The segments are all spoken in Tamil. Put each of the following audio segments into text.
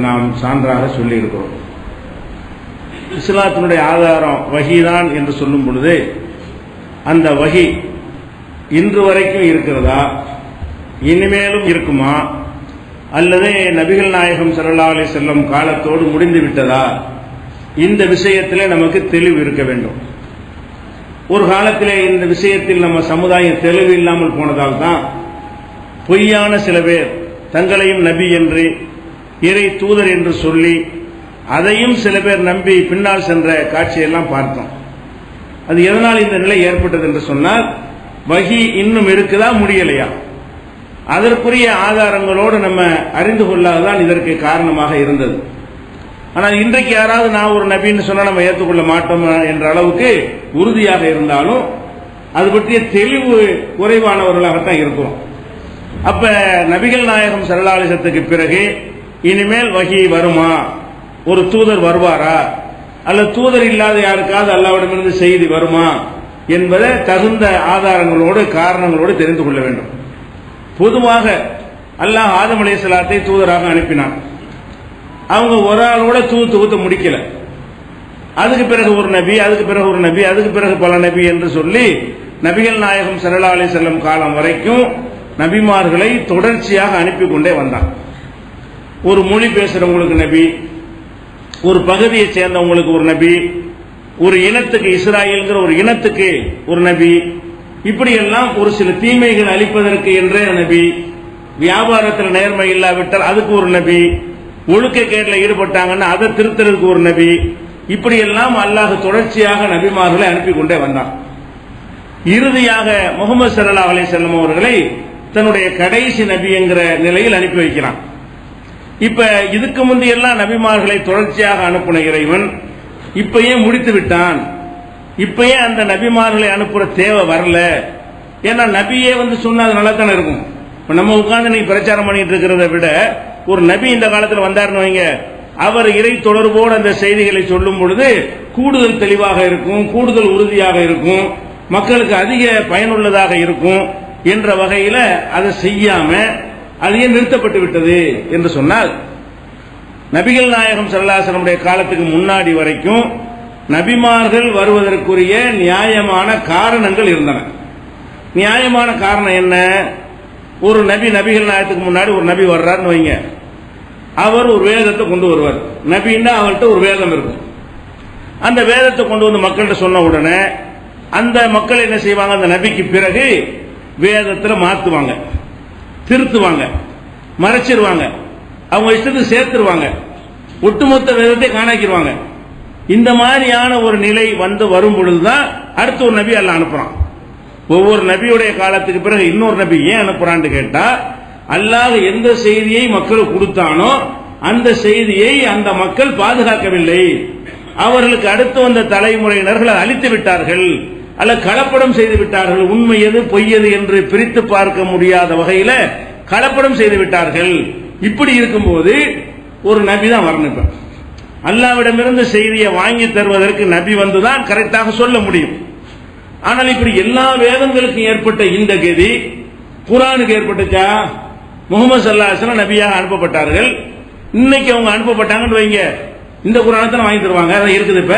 நாம் சான்றாக சொல்லி இருக்கிறோம். இஸ்லாத்தினுடைய ஆதாரம் வஹிதான் என்று சொல்லும் பொழுது அந்த வஹி இன்று வரைக்கும் இருக்கிறதா, இனிமேலும் இருக்குமா, அல்லது நபிகள் நாயகம் ஸல்லல்லாஹு அலைஹி வஸல்லம் காலத்தோடு முடிந்து விட்டதா, இந்த விஷயத்திலே நமக்கு தெளிவு இருக்க வேண்டும். ஒரு காலத்திலே இந்த விஷயத்தில் நம்ம சமுதாயம் தெளிவு இல்லாமல் போனதால் தான் பொய்யான சில பேர் தங்களையும் நபி என்று இறை தூதர் என்று சொல்லி அதையும் சில பேர் நம்பி பின்னால் சென்ற காட்சியெல்லாம் பார்த்தோம். அது எதனால் இந்த நிலை ஏற்பட்டது என்று சொன்னால், வஹி இன்னும் இருக்குதா, முடியலையா, அதற்குரிய ஆதாரங்களோடு நம்ம அறிந்து கொள்ளாததான் இதற்கு காரணமாக இருந்தது. ஆனால் இன்றைக்கு யாராவது நான் ஒரு நபின்னு சொன்னா நம்ம ஏற்றுக்கொள்ள மாட்டோம் என்ற அளவுக்கு உறுதியாக இருந்தாலும் அது பற்றிய தெளிவு குறைவானவர்களாகத்தான் இருக்கிறோம். அப்ப நபிகள் நாயகம் ஸல்லல்லாஹு அலைஹி வஸல்லத்துக்கு பிறகு இனிமேல் வஹி வருமா, ஒரு தூதர் வருவாரா, அல்லது தூதர் இல்லாத யாருக்காவது அல்லாஹ்விடமிருந்து செய்தி வருமா என்பதை தகுந்த ஆதாரங்களோடு காரணங்களோடு தெரிந்து கொள்ள வேண்டும். பொதுவாக அல்லாஹ் ஆதம் அலைஹிஸ்ஸலாத்தை தூதராக அனுப்பினான். அவங்க ஒரு ஆளோட தூத்து முடிக்கல. அதுக்கு பிறகு ஒரு நபி, அதுக்கு பிறகு ஒரு நபி, அதுக்கு பிறகு பல நபி என்று சொல்லி நபிகள் நாயகம் ஸல்லல்லாஹு அலைஹி வஸல்லம் காலம் வரைக்கும் நபிமார்களை தொடர்ச்சியாக அனுப்பி கொண்டே வந்தான். ஒரு மொழி பேசுறவங்களுக்கு நபி, ஒரு பகுதியை சேர்ந்தவங்களுக்கு ஒரு நபி, ஒரு இனத்துக்கு இஸ்ராயேல்ங்கிற ஒரு இனத்துக்கு ஒரு நபி, இப்படியெல்லாம் ஒரு சில தீமைகள் அளிப்பதற்கு என்றே நபி, வியாபாரத்தில் நேர்மை இல்லாவிட்டால் அதுக்கு ஒரு நபி, ஒழுக்கக்கேட்டில் ஈடுபட்டாங்கன்னா அதை திருத்தறதுக்கு ஒரு நபி, இப்படியெல்லாம் அல்லாஹ் தொடர்ச்சியாக நபிமார்களை அனுப்பி கொண்டே வந்தான். இறுதியாக முஹம்மது ஸல்லல்லாஹு அலைஹி வஸல்லம் அவர்களை தன்னுடைய கடைசி நபி என்கிற நிலையில் அனுப்பி வைக்கிறான். இப்ப இதுக்கு முந்தையெல்லாம் நபிமார்களை தொடர்ச்சியாக அனுப்பின இறைவன் இப்பயே முடித்து விட்டான். இப்பயே அந்த நபிமார்களை அனுப்புற தேவை வரல. ஏன்னா நபியே சொன்னா அது நல்லா தானே இருக்கும். நம்ம உட்கார்ந்து நீ பிரச்சாரம் பண்ணிட்டு இருக்கிறத விட ஒரு நபி இந்த காலத்தில் வந்தாருன்னு வைங்க, அவர் இறை தொடர்போடு அந்த செய்திகளை சொல்லும் பொழுது கூடுதல் தெளிவாக இருக்கும், கூடுதல் உறுதியாக இருக்கும், மக்களுக்கு அதிக பயனுள்ளதாக இருக்கும் என்ற வகையில் அதை செய்யாம அதையே நிறுத்தப்பட்டு விட்டது என்று சொன்னால், நபிகள் நாயகம் ஸல்லல்லாஹு அலைஹி வஸல்லம் காலத்துக்கு முன்னாடி வரைக்கும் நபிமார்கள் வருவதற்குரிய நியாயமான காரணங்கள் இருந்தன. நியாயமான காரணம் என்ன? ஒரு நபி, நபிகள் நாயகத்துக்கு முன்னாடி ஒரு நபி வர்றாருன்னு வைங்க, அவர் ஒரு வேதத்தை கொண்டு வருவார். நபின்னா அவர்கிட்ட ஒரு வேதம் இருக்கும். அந்த வேதத்தை கொண்டு வந்து மக்கள்கிட்ட சொன்ன உடனே அந்த மக்கள் என்ன செய்வாங்க? அந்த நபிக்கு பிறகு வேதத்தில் மாத்துவாங்க, திருத்துவாங்க, மறைச்சிருவாங்க, அவங்க இஷ்டத்துக்கு சேர்த்துருவாங்க, ஒட்டுமொத்த வேதத்தை காணாக்கிடுவாங்க. இந்த மாதிரியான ஒரு நிலை வரும் பொழுதுதான் அடுத்த ஒரு நபி அல்லாஹ் அனுப்புறான். ஒவ்வொரு நபியுடைய காலத்துக்கு பிறகு இன்னொரு நபி ஏன் அனுப்புறான்னு கேட்டா, அல்லாஹ் எந்த செய்தியை மக்களுக்கு கொடுத்தானோ அந்த செய்தியை அந்த மக்கள் பாதுகாக்கவில்லை, அவர்களுக்கு அடுத்து வந்த தலைமுறையினர்கள் அழித்து விட்டார்கள், அல்ல கலப்படம் செய்து விட்டார்கள், உண்மை எது பொய் எது என்று பிரித்து பார்க்க முடியாத வகையில கலப்படம் செய்து விட்டார்கள். இப்படி இருக்கும்போது ஒரு நபி தான் வரணும். இப்ப அல்லாஹ்விடமிருந்து செய்தியை வாங்கி தருவதற்கு நபி வந்துதான் கரெக்டாக சொல்ல முடியும். ஆனால் இப்படி எல்லா வேதங்களுக்கும் ஏற்பட்ட இந்த கதி குர்ஆனுக்கு ஏற்பட்டுச்சா? முஹம்மது ஸல்லல்லாஹு அலைஹி வஸல்லம் நபியாக அனுப்பப்பட்டார்கள். இன்னைக்கு அவங்க அனுப்பப்பட்டாங்கன்னு வைங்க, இந்த குர்ஆனை தான் வாங்கி தருவாங்க. அதான் இருக்குது. இப்ப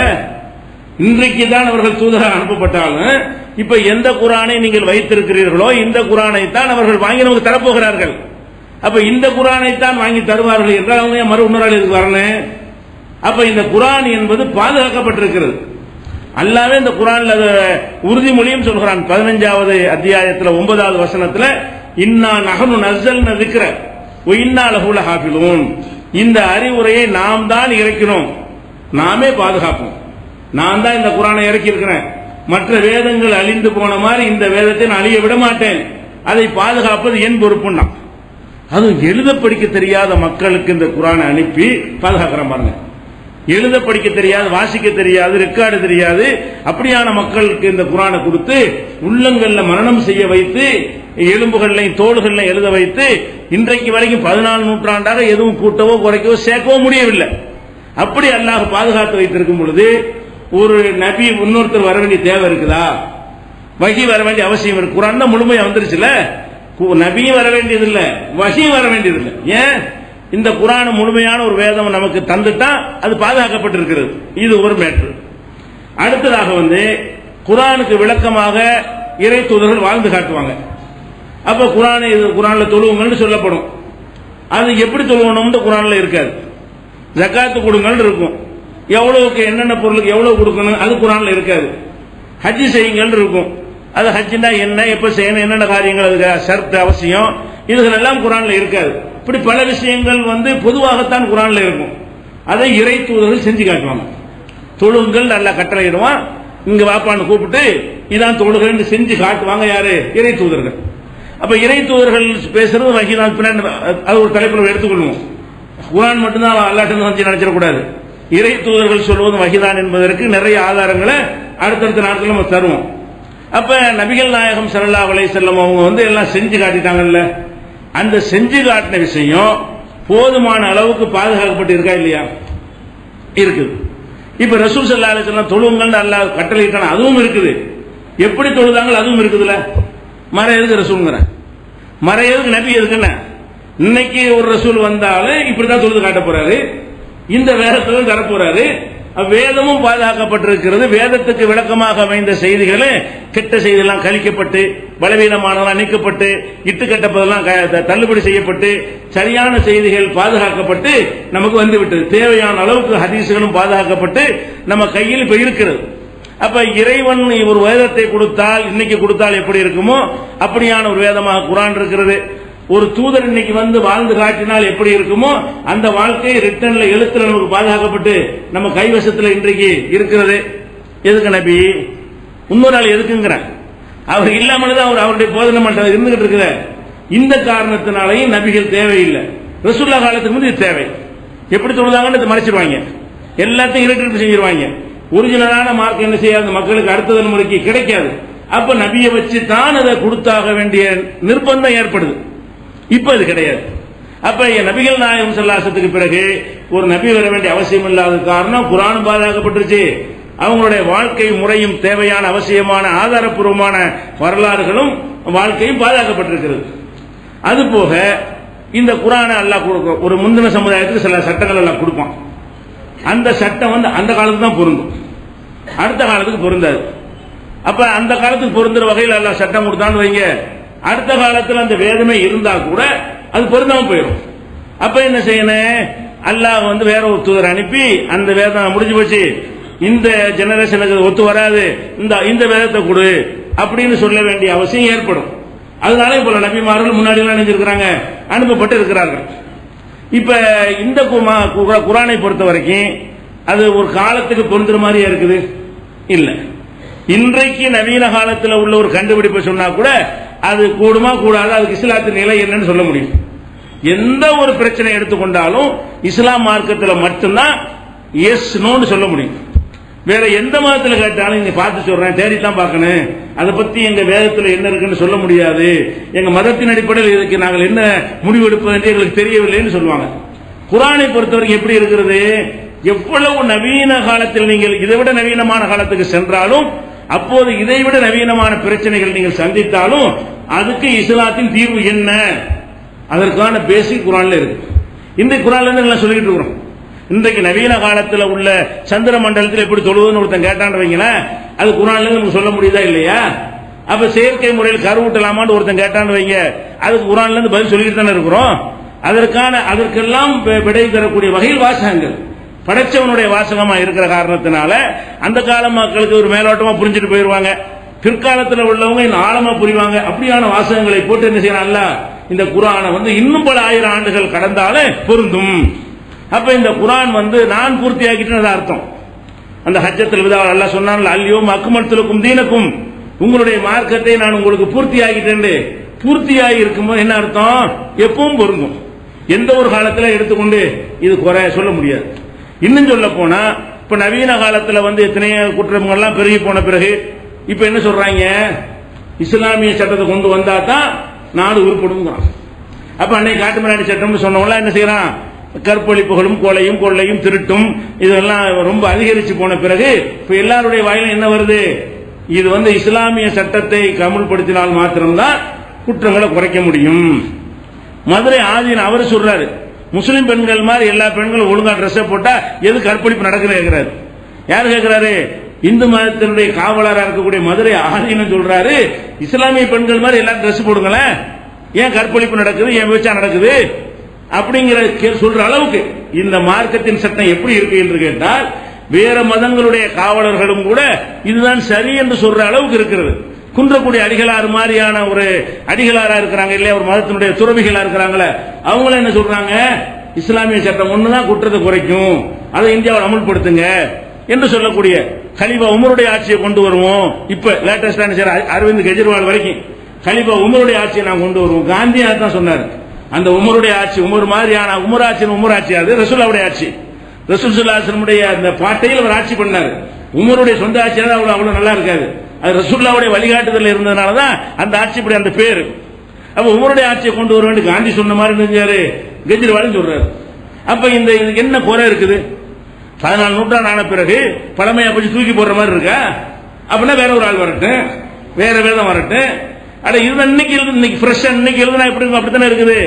இன்றைக்கு தான் அவர்கள் தூதராக அனுப்பப்பட்டாலும் இப்ப எந்த குர்ஆனை நீங்கள் வைத்திருக்கிறீர்களோ இந்த குர்ஆனை தான் அவர்கள் வாங்கி நமக்கு தரப்போகிறார்கள். அப்ப இந்த குர்ஆனை தான் வாங்கி தருவார்கள் என்றால் அவங்க மறு இன்னொரு இதுக்கு வரணும். அப்ப இந்த குர்ஆன் என்பது பாதுகாக்கப்பட்டிருக்கிறது. அல்லாஹ்வே இந்த குர்ஆன்ல உறுதிமொழியும் சொல்கிறான். 15வது அத்தியாயத்தில் 9வது வசனத்துல, இன்னா நஹனு நஸல்னா ذிக்ர வ இன்னா லஹு லஹாஃபிலூன், இந்த அறிவுரையை நாம் தான் இறக்கினோம், நாமே பாதுகாப்போம். நான் தான் இந்த குர்ஆனை இறக்கி இருக்கிறேன், மற்ற வேதங்கள் அழிந்து போன மாதிரி இந்த வேதத்தை நான் அழிய விட மாட்டேன், அதை பாதுகாப்பது என் பொறுப்புன்னா. அது எழுத படிக்க தெரியாத மக்களுக்கு இந்த குர்ஆனை அனுப்பி பாதுகாக்கிற பாருங்க. எழுத படிக்க தெரியாது, வாசிக்க தெரியாது, ரெக்கார்டு தெரியாது, அப்படியான மக்களுக்கு இந்த குர்ஆனை கொடுத்து உள்ளங்கள்ல மரணம் செய்ய வைத்து எலும்புகள்லையும் தோள்கள்லையும் எழுத வைத்து இன்றைக்கு வரைக்கும் 14 நூற்றாண்டாக எதுவும் கூட்டவோ குறைக்கவோ சேர்க்கவோ முடியவில்லை. அப்படி அல்லாஹ் பாதுகாத்து வைத்திருக்கும் பொழுது ஒரு நபி இன்னொருத்தர் வர வேண்டிய தேவை இருக்குதா? வஹி வர வேண்டிய அவசியம் இருக்கு. குர்ஆன் முழுமையா வந்துருச்சுல, நபியும் வர வேண்டியதில்லை, வஹியும் வர வேண்டியதில்லை. ஏன்? இந்த குர்ஆன் முழுமையான ஒரு வேதம் நமக்கு தந்துட்டா அது பாதுகாக்கப்பட்டிருக்கிறது. இது ஒரு மேட்ரு. அடுத்ததாக குர்ஆனுக்கு விளக்கமாக இறை தூதர்கள் வாழ்ந்து காட்டுவாங்க. அப்ப குர்ஆன்ல தொழுவுங்கள்னு சொல்லப்படும். அது எப்படி தொழுவணும்னு குர்ஆன்ல இருக்காது. ஜகாத்து கொடுங்கன்னு இருக்கும். எவ்வளவுக்கு என்னென்ன பொருளுக்கு எவ்வளவு கொடுக்கணும் அது குர்ஆன்ல இருக்காது. ஹஜ் செய்யுங்கள் இருக்கும். அது ஹஜ்னா என்ன, எப்ப செய்யணும், என்னென்ன காரியங்கள் அதுக்கு ஷர்த் அவசியம், இதுகள் எல்லாம் குர்ஆன்ல இருக்காது. இப்படி பல விஷயங்கள் பொதுவாகத்தான் குர்ஆன்ல இருக்கும். அதை இறை தூதர்கள் செஞ்சு காட்டுவாங்க. தொழுங்கள் நல்லா கட்டளையிடுவான். இங்க வாப்பான்னு கூப்பிட்டு இதான் தொழுகை செஞ்சு காட்டுவாங்க. யாரு? இறை தூதர்கள். அப்ப இறை தூதர்கள் பேசுறது வஹீதான். அது ஒரு தலைப்புல எடுத்துக்கொள்வோம். குர்ஆன் மட்டும்தான் அல்லாஹ்ட்ட வந்து நினைச்சிடக்கூடாது. இறை தூதர்கள் சொல்வது வஹீதான் என்பதற்கு நிறைய ஆதாரங்களை அடுத்தடுத்த நாட்கள் நம்ம தருவோம். அப்ப நபிகள் நாயகம் ஸல்லல்லாஹு அலைஹி வஸல்லம் அவங்க எல்லாம் செஞ்சு காட்டிட்டாங்கல்ல, அந்த செஞ்சு காட்டின விஷயம் போதுமான அளவுக்கு பாதுகாக்கப்பட்டு இருக்கா இல்லையா? இருக்குது. இப்ப ரசூல் ஸல்லல்லாஹு அலைஹி வஸல்லம் தொழுவுங்கள்னு அல்லாஹ் கட்டளையிட்டான், அதுவும் இருக்குது. எப்படி தொழுதாங்க அதுவும் இருக்குதுல்ல. மறை எதுக்கு ரசூல்ங்கிற? மறை எதுக்கு? நபி எதுக்குன்னு? இன்னைக்கு ஒரு ரசூல் வந்தாலும் இப்படிதான் தொழுது காட்ட போறாரு. இந்த வேதத்தை தர போறாரு. வேதமும் பாதுகாக்கப்பட்டிருக்கிறது. வேதத்துக்கு விளக்கமாக அமைந்த செய்திகளே கெட்ட செய்தியெல்லாம் கழிக்கப்பட்டு, பலவீனமானதெல்லாம் நீக்கப்பட்டு, இட்டு கட்டப்பதெல்லாம் தள்ளுபடி செய்யப்பட்டு, சரியான செய்திகள் பாதுகாக்கப்பட்டு நமக்கு வந்துவிட்டது. தேவையான அளவுக்கு ஹதீஸ்களும் பாதுகாக்கப்பட்டு நம்ம கையில் இப்ப இருக்கிறது. அப்ப இறைவன் ஒரு வேதத்தை கொடுத்தால், இன்னைக்கு கொடுத்தால் எப்படி இருக்குமோ அப்படியான ஒரு வேதமாக குர்ஆன் இருக்கிறது. ஒரு தூதர் இன்னைக்கு வாழ்ந்து காட்டினால் எப்படி இருக்குமோ அந்த வாழ்க்கை ரிட்டன்ல எழுத்துல நமக்கு பாதுகாக்கப்பட்டு நம்ம கைவசத்தில் இன்றைக்கு இருக்கிறது. எதுக்கு நபி? இன்னொரு ஆள் எதுக்குங்கிற? அவர் இல்லாமல்தான் அவருடைய போதனை மன்றம் இருந்துகிட்டு இருக்கிற. இந்த காரணத்தினாலையும் நபிகள் தேவையில்லை. ரசூலுல்லாஹ் காலத்துக்கு முந்தைய தேவை. எப்படி சொல்லுதாங்கன்னு மறைச்சிருவாங்க, எல்லாத்தையும் இருட்டு செஞ்சிருவாங்க. ஒரிஜினலான மார்க் என்ன செய்யாது, மக்களுக்கு அடுத்த தலைமுறைக்கு கிடைக்காது. அப்ப நபியை வச்சு தான் அதை கொடுத்தாக வேண்டிய நிர்பந்தம் ஏற்படுது. இப்ப அது கிடையாது. அப்ப நபிகள் நாயகம் ஸல்லல்லாஹு பிறகு ஒரு நபி வர வேண்டிய அவசியம் இல்லாத காரணம் குர்ஆன் பாதுகாக்கப்பட்டுருச்சு. அவங்களுடைய வாழ்க்கை முறையும் தேவையான அவசியமான ஆதாரப்பூர்வமான வரலாறுகளும் வாழ்க்கையும் பாதுகாக்கப்பட்டிருக்கிறது. அதுபோக இந்த குர்ஆனை அல்லாஹ் ஒரு முந்தின சமுதாயத்துக்கு சில சட்டங்கள் எல்லாம் கொடுப்பான். அந்த சட்டம் அந்த காலத்துக்கு தான் பொருந்தும், அடுத்த காலத்துக்கு பொருந்தாது. அப்ப அந்த காலத்துக்கு பொருந்துற வகையில் அல்லாஹ் சட்டம் கொடுத்தான்னு வைங்க, அடுத்த காலத்தில் அந்த வேதமே இருந்தா கூட அது பொருந்தாம போயிடும். அப்ப என்ன செய்யணும்? அல்லாஹ் வேற ஒரு தூதர் அனுப்பி அந்த வேதம் முடிஞ்சு போச்சு, இந்த ஜெனரேஷனுக்கு ஒத்து வராது, இந்த வேதத்தை கொடு அப்படின்னு சொல்ல வேண்டிய அவசியம் ஏற்படும். அதனால இப்ப நபிமார்கள் முன்னாடி எல்லாம் நினைச்சிருக்கிறாங்க, அனுப்பப்பட்டு இருக்கிறார்கள். இப்ப இந்த குர்ஆனை பொறுத்த வரைக்கும் அது ஒரு காலத்துக்கு பொருந்துற மாதிரியா இருக்குது இல்ல. இன்றைக்கு நவீன காலத்தில் உள்ள ஒரு கண்டுபிடிப்பை சொன்னா கூட அது கூடுமா கூடாது, அதுக்கு இஸ்லாத்தின் நிலை என்னன்னு சொல்ல முடியும். எந்த ஒரு பிரச்சனை எடுத்துக்கொண்டாலும் இஸ்லாம் மார்க்கத்தில் மட்டும்தான் எஸ் நோன்னு சொல்ல முடியும். வேற எந்த மதத்தில் கேட்டாலும் நீ பார்த்து சொல்றேன், தேடித்தான் பார்க்கணும், அதை பத்தி எங்க வேதத்தில் என்ன இருக்குன்னு சொல்ல முடியாது, எங்க மதத்தின் அடிப்படையில் இதுக்கு நாங்கள் என்ன முடிவு எடுப்பது என்று எங்களுக்கு தெரியவில்லைன்னு சொல்லுவாங்க. குர்ஆனை பொறுத்தவரைக்கும் எப்படி இருக்கிறது? எவ்வளவு நவீன காலத்தில் நீங்கள் இதை விட நவீனமான காலத்துக்கு சென்றாலும், அப்போது இதைவிட நவீனமான பிரச்சனைகள் நீங்கள் சந்தித்தாலும் அதுக்கு இஸ்லாத்தின் தீர்வு என்ன, அதற்கான பேசிக் குர்ஆன்ல இருக்கு. இந்த குர்ஆன்ல இருந்து சொல்லிட்டு இருக்கிறோம். இன்றைக்கு நவீன காலத்தில் உள்ள சந்திர மண்டலத்தில் எப்படி தொழுவதுன்னு ஒருத்தன் கேட்டான்னு வைங்களேன், அது குர்ஆன்ல இருந்து நமக்கு சொல்ல முடியுதா இல்லையா? அப்ப செயற்கை முறையில் கருவூட்டலாமான்னு ஒருத்தன் கேட்டான்னு வைங்க, அதுக்கு குர்ஆன்ல இருந்து பதில் சொல்லிட்டு தானே இருக்கிறோம். அதற்கெல்லாம் விடை தரக்கூடிய வகையில் வாசகங்கள் படைச்சவனுடைய வாசகமா இருக்கிற காரணத்தினால அந்த கால மக்களுக்கு ஒரு மேலோட்டமா புரிஞ்சுட்டு போயிருவாங்க. பிற்காலத்தில் உள்ளவங்க இன்னும் ஆழமா புரிவாங்க. அப்படியான வாசகங்களை போட்டு என்ன செய்யறாங்க, இந்த குர்ஆனை இன்னும் பல ஆயிரம் ஆண்டுகள் கடந்தாலே பொருந்தும். அப்ப இந்த குர்ஆன் நான் பூர்த்தியாக்கிட்டேன்னு அர்த்தம். அந்த ஹஜ்ஜத்துல் விதா அல்லாஹ் சொன்னான், அல்யௌம அக்மல்து லக்கும் தீனக்கும், உங்களுடைய மார்க்கத்தை நான் உங்களுக்கு பூர்த்தியாக்கிட்டேன். பூர்த்தியாகி இருக்கும்போது என்ன அர்த்தம்? எப்பவும் பொருந்தும். எந்த ஒரு காலத்தில் எடுத்துக்கொண்டு இது குறை சொல்ல முடியாது. இன்னும் சொல்ல போனா இப்ப நவீன காலத்தில் எத்தனையோ குற்றங்கள்லாம் பெருகி போன பிறகு இப்ப என்ன சொல்றாங்க, இஸ்லாமிய சட்டத்தை கொண்டு வந்தா தான் நாடு உருப்படுங்கிறான். அப்ப அன்னைக்கு காட்டுமிராண்டி சட்டம்னு சொன்னவங்க என்ன செய்யறான், கற்பழிப்புகளும் கொள்ளையும் திருட்டும் இதெல்லாம் ரொம்ப அதிகரிச்சு போன பிறகு இப்ப எல்லாருடைய வாயிலும் என்ன வருது, இது இஸ்லாமிய சட்டத்தை அமல்படுத்தினால் மாத்திரம்தான் குற்றங்களை குறைக்க முடியும். மதுரை ஆதீன் அவர் சொல்றாரு, முஸ்லிம் பெண்கள் மாதிரி எல்லா பெண்களும் ஒழுங்கா ட்ரெஸ் போட்டா எது கற்பழிப்பு நடக்குது கேட்கிறாரு. யாரு கேட்கிறாரு? இந்து மதத்தினுடைய காவலராக இருக்கக்கூடிய மதுரை ஆதீனம் சொல்றாரு, இஸ்லாமிய பெண்கள் மாதிரி எல்லாரும் ட்ரெஸ் போடுங்களேன், ஏன் கற்பழிப்பு நடக்குது, ஏன் விபச்சாரம் நடக்குது அப்படிங்கிற சொல்ற அளவுக்கு இந்த மார்க்கத்தின் சட்டம் எப்படி இருக்கு என்று கேட்டால், வேற மதங்களுடைய காவலர்களும் கூட இதுதான் சரி என்று சொல்ற அளவுக்கு இருக்கிறது. குன்றக்குடி அடிகளார் மாதிரியான ஒரு அடிகளாரா இருக்கிறாங்க இல்லையா, ஒரு மதத்தினுடைய துறவிகளா இருக்கிறாங்களே, அவங்கள என்ன சொல்றாங்க, இஸ்லாமிய சட்டம் ஒண்ணுதான் குற்றத்தை குறைக்கும், அதை இந்தியாவில் அமல்படுத்துங்க என்று சொல்லக்கூடிய கலிபா உமருடைய ஆட்சியை கொண்டு வருவோம். இப்ப லேட்டஸ்டான அரவிந்த் கெஜ்ரிவால் வரைக்கும் கலிபா உமருடைய ஆட்சியை நான் கொண்டு வருவோம். காந்தியா தான் சொன்னார். அந்த உமருடைய ஆட்சி, உமர் மாதிரியான உமர் ஆட்சி, அது ரசூலுல்லாஹ்வுடைய ஆட்சி. ரசூல் ஸல்லல்லாஹு அலைஹி வஸல்லம் அந்த பாட்டையில் அவர் ஆட்சி பண்ணார். உமருடைய சொந்த ஆட்சி அவ்வளவு நல்லா இருக்காது. அது ரசூலுல்லாஹ்வுடைய வழிகாட்டுதல் இருந்ததுனால தான் அந்த ஆட்சிப்படி அந்த பேர். அப்ப உமருடைய ஆட்சியை கொண்டு வர வேண்டிய காந்தி சொன்ன மாதிரி செஞ்சாரு, கெஜ்ரிவால் சொல்றாரு. அப்ப இந்த இதுக்கு என்ன குறை இருக்குது? 14 நூற்றாண்டு ஆன பிறகு பழமையை அப்படி தூக்கி போடுற மாதிரி இருக்கா? அப்படின்னா வேற ஒரு ஆள் வரட்டும், வேற வேதம் வரட்டும். அட இது இன்னைக்கு ஃப்ரெஷ்ஷா இன்னைக்கு எழுதுனா எப்படி இருக்கும்? அப்படித்தானே இருக்குது.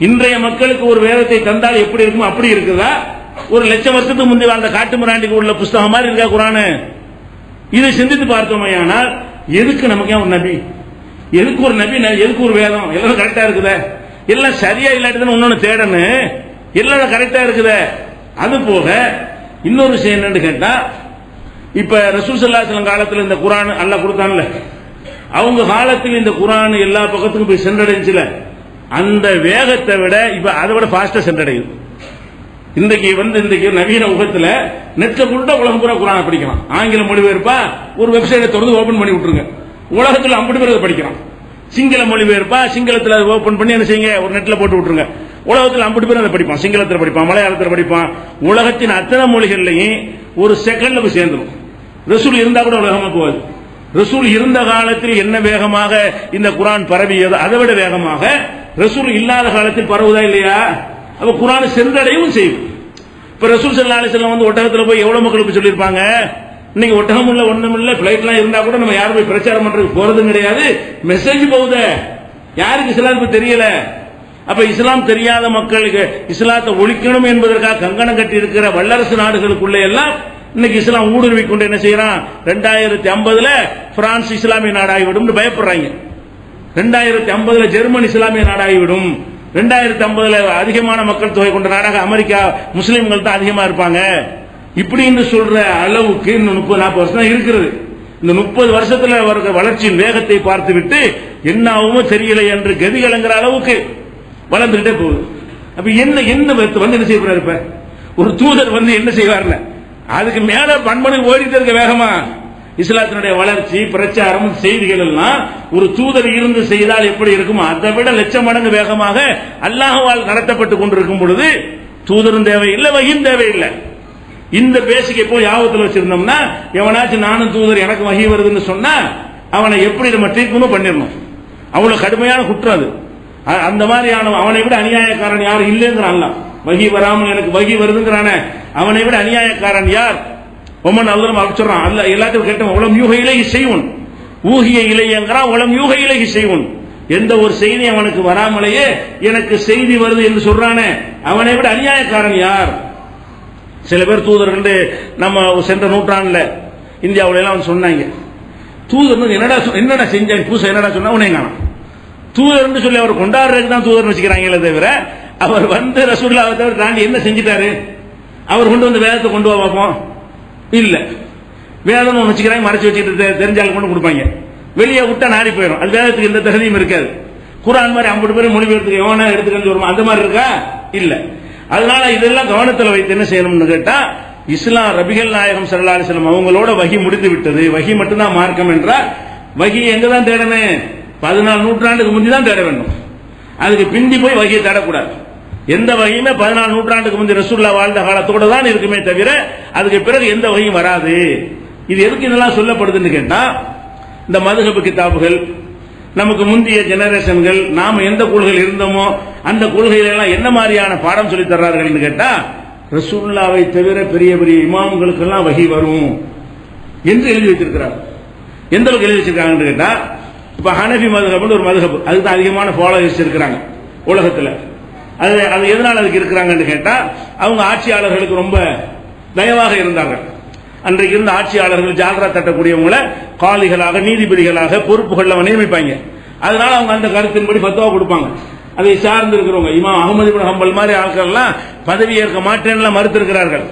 இன்றைய மக்களுக்கு ஒரு வேதத்தை தந்தால் எப்படி இருக்குமோ அப்படி இருக்குதா? ஒரு லட்சம் வருஷத்துக்கு முந்தைய வாழ்ந்த காட்டு மிராண்டிக்கு உள்ள புஸ்தகம் மாதிரி இருக்கா குர்ஆன்? இதை சிந்தித்து பார்த்தோமையானால் எதுக்கு நமக்கு ஒரு நபி, எதுக்கு ஒரு நபி, எதுக்கு ஒரு வேதம்? எல்லாம் கரெக்டா இருக்குதே, எல்லாம் சரியா இல்லாட்டி இன்னொன்னு தேடணும், எல்லாம் கரெக்டா இருக்குதே. அது போக இன்னொரு விஷயம் என்னன்னு கேட்டா, இப்ப ரசூல் ஸல்லல்லாஹு அலைஹி வஸல்லம் காலத்தில் இந்த குர்ஆன் அல்லாஹ் கொடுத்தான்ல, அவங்க காலத்தில் இந்த குர்ஆன் எல்லா பக்கத்துக்கும் போய் சென்றடைஞ்சுல, அந்த வேகத்தை விட இப்ப அதை விட ஃபாஸ்டா சென்றடையுது. இன்றைக்கு நவீன உலகத்துல நெட்ல கூட உலகம் பூரா குர்ஆன் படிக்கலாம். ஆங்கில மொழிபெயர்ப்பா ஒரு வெப்சைட்டை திறந்து ஓபன் பண்ணி விட்டுருங்க, உலகத்துல 50 பேர் படிக்கலாம். சிங்கள மொழிபெயர்ப்பா சிங்களத்துல ஓபன் பண்ணி என்ன செய்யுங்க, ஒரு நெட்ல போட்டு விட்டுருங்க, உலகத்தில் 50 பேர் அதை படிப்பான். சிங்களத்தில் படிப்பான், மலையாளத்தில் படிப்பான், உலகத்தின் அத்தனை மொழிகள்லையும் ஒரு செகண்ட்ல போய் சேர்ந்துடும். ரசூல் இருந்தா கூட வேகமா போவாது. ரசூல் இருந்த காலத்தில் என்ன வேகமாக இந்த குர்ஆன் பரவியது, அதை விட வேகமாக ரசூல் இல்லாத காலத்தில் பரவுதா இல்லையா? அப்ப குர்ஆன் சென்றடையவும் செய்யும். இப்ப ரசூல் ஸல்லல்லாஹு அலைஹி வஸல்லம் வந்து ஒட்டகத்துல போய் எவ்வளவு மக்களுக்கு சொல்லியிருப்பாங்க. இன்னைக்கு ஒட்டகம் இல்ல, ஒண்ணும் இல்ல, பிளைட்லாம் இருந்தா கூட நம்ம யாரும் போய் பிரச்சாரம் பண்றதுக்கு போறதும் கிடையாது. மெசேஜ் போகுது, யாருக்கு இஸ்லாம் தெரியல. அப்ப இஸ்லாம் தெரியாத மக்களுக்கு இஸ்லாத்தை ஒழிக்கணும் என்பதற்காக கங்கணம் கட்டி இருக்கிற வல்லரசு நாடுகளுக்குள்ள எல்லாம் இன்னைக்கு இஸ்லாம் ஊடுருவி கொண்டு என்ன செய்யறான், 2050 பிரான்ஸ் இஸ்லாமிய நாடாகிவிடும் பயப்படுறாங்க. 2050 ஜெர்மன் இஸ்லாமிய நாடாகிவிடும். 2050 அதிகமான மக்கள் தொகை கொண்ட நாடாக அமெரிக்கா முஸ்லிம்கள் தான் அதிகமா இருப்பாங்க. இப்படின்னு சொல்ற அளவுக்கு இன்னும் 30-40 வருஷம் தான் இருக்கிறது. இந்த 30 வருஷத்துல வளர்ச்சியின் வேகத்தை பார்த்துவிட்டு என்ன ஆகுமோ தெரியல என்று கதிகலங்கிற அளவுக்கு வளர்ந்துகிட்டே போகுது. அப்ப என்ன வந்து என்ன செய்ய இருப்ப ஒரு தூதர் வந்து என்ன செய்வார்ல, அதுக்கு மேல பன்மணி ஓடிட்டு இருக்க வேகமா இஸ்லாத்தினுடைய வளர்ச்சி பிரச்சாரம் செய்திகள் எல்லாம் ஒரு தூதர் இருந்து செய்தால் எப்படி இருக்கும், அதை விட லட்சம் மடங்கு வேகமாக அல்லாஹ்வால் நடத்தப்பட்டு கொண்டிருக்கும் பொழுது தூதரும் தேவையில்லை, வஹீயும் தேவையில்லை. இந்த பேசிக்கை போய் யாபத்தில் வச்சிருந்தோம்னா, எவனாச்சும் நானும் தூதர் எனக்கு வஹீ வருதுன்னு சொன்னா அவனை எப்படி நம்ம ட்ரீட்மெண்ட் பண்ணிடணும். அவ்வளவு கடுமையான குற்றம் அது. அந்த மாதிரியான அவனை விட அநியாயக்காரன் யாரும் இல்லைங்கிறான். வஹி வராமல் எனக்கு வஹி வருதுங்கிறான, அவனை விட அநியாயக்காரன் யார்? ஒமன் அல்லாஹ் அப்படி சொல்றான். அல்ல எல்லாத்தையும் கேட்டோம், உலம் யூக இலைஹி செய்வோன், ஊகிய இலையங்கிறான், உலம் யூக இலைஹி செய்வோன். எந்த ஒரு செய்தி அவனுக்கு வராமலேயே எனக்கு செய்தி வருது என்று சொல்றானே, அவனை விட அநியாயக்காரன் யார்? சில பேர் தூதர் நம்ம சென்ற நூற்றாண்டுல இந்தியாவுல எல்லாம் சொன்னாங்க, தூதர் என்னடா செஞ்சாங்க பூசை, என்னடா சொன்னா உனே காணும். தூதர் சொல்லி அவர் கொண்டாடுறதுக்கு தான் தூதர் வச்சுக்கிறாங்களே தவிர, அவர் வந்து ரசூலுல்லாஹை தவிர தாண்டி என்ன செஞ்சிட்டாரு? அவர் கொண்டு வந்து வேதத்தை கொண்டு வா பார்ப்போம் இல்ல, வேதம் வச்சுக்கிறாங்க, மறைச்சு வச்சுட்டு தெரிஞ்சாலும் கொண்டு கொடுப்பாங்க, வெளியே விட்டா நாரி போயிடும். அது வேதத்துக்கு எந்த தகுதியும் இருக்காது. குர்ஆன் மாதிரி 50 பேர் மொழிபெயர்த்துக்கு எவனா எடுத்துக்கன்னு வருமா, அந்த மாதிரி இருக்கா? இல்ல. அதனால இதெல்லாம் கவனத்தில் வைத்து என்ன செய்யணும்னு கேட்டா, இஸ்லாம் நபிகள் நாயகம் ஸல்லல்லாஹு அலைஹி வஸல்லம் அவங்களோட வஹி முடிந்து விட்டது. வஹி மட்டும்தான் மார்க்கம் என்றால் வஹி எங்கதான் தேடணும்? 14 நூற்றாண்டுக்கு முந்தி தான் தேட வேண்டும். அதுக்கு பிந்தி போய் வஹியை தேடக்கூடாது. எந்த வகையுமே 14 நூற்றாண்டுக்கு முந்தி ரசூலுல்லாஹ் வாழ்ந்த காலத்தோட தான் இருக்குமே தவிர அதுக்கு பிறகு எந்த வகையும் வராது. இது எதுக்கு இதெல்லாம் சொல்லப்படுதுன்னு கேட்டா, இந்த மதுஹப் கிதாபுகள் நமக்கு முந்தைய ஜெனரேஷன்கள் நாம எந்த கொள்கையில் இருந்தோமோ அந்த கொள்கையில எல்லாம் என்ன மாதிரியான பாடம் சொல்லி தர்றார்கள் கேட்டா, ரசூலுல்லாஹ்வை தவிர பெரிய பெரிய இமாம்களுக்கு எல்லாம் வஹி வரும் என்று எழுதி வச்சிருக்கிறார். எந்த அளவுக்கு எழுதி வச்சிருக்காங்கன்னு கேட்டா, இப்ப ஹனஃபி மதுஹப் ஒரு மதுஹப், அதுக்கு அதிகமான ஃபாலோவர்ஸ் இருக்கிறாங்க உலகத்துல. அது எதனால் அதுக்கு இருக்கிறாங்கன்னு கேட்டா, அவங்க ஆட்சியாளர்களுக்கு ரொம்ப தயவாக இருந்தார்கள். அன்றைக்கு இருந்த ஆட்சியாளர்கள் ஜால்ரா தட்டக்கூடியவங்களை காலிகளாக, நீதிபதிகளாக, பொறுப்புகளில் நியமிப்பாங்க. அதனால அவங்க அந்த கருத்தின்படி ஃபத்வா கொடுப்பாங்க. அதை சார்ந்து இருக்கிறவங்க இமாம் அஹ்மது இப்னு ஹம்பல் மாதிரி ஆட்கள்லாம் பதவி ஏற்க மாட்டேன்னு மறுத்திருக்கிறார்கள்.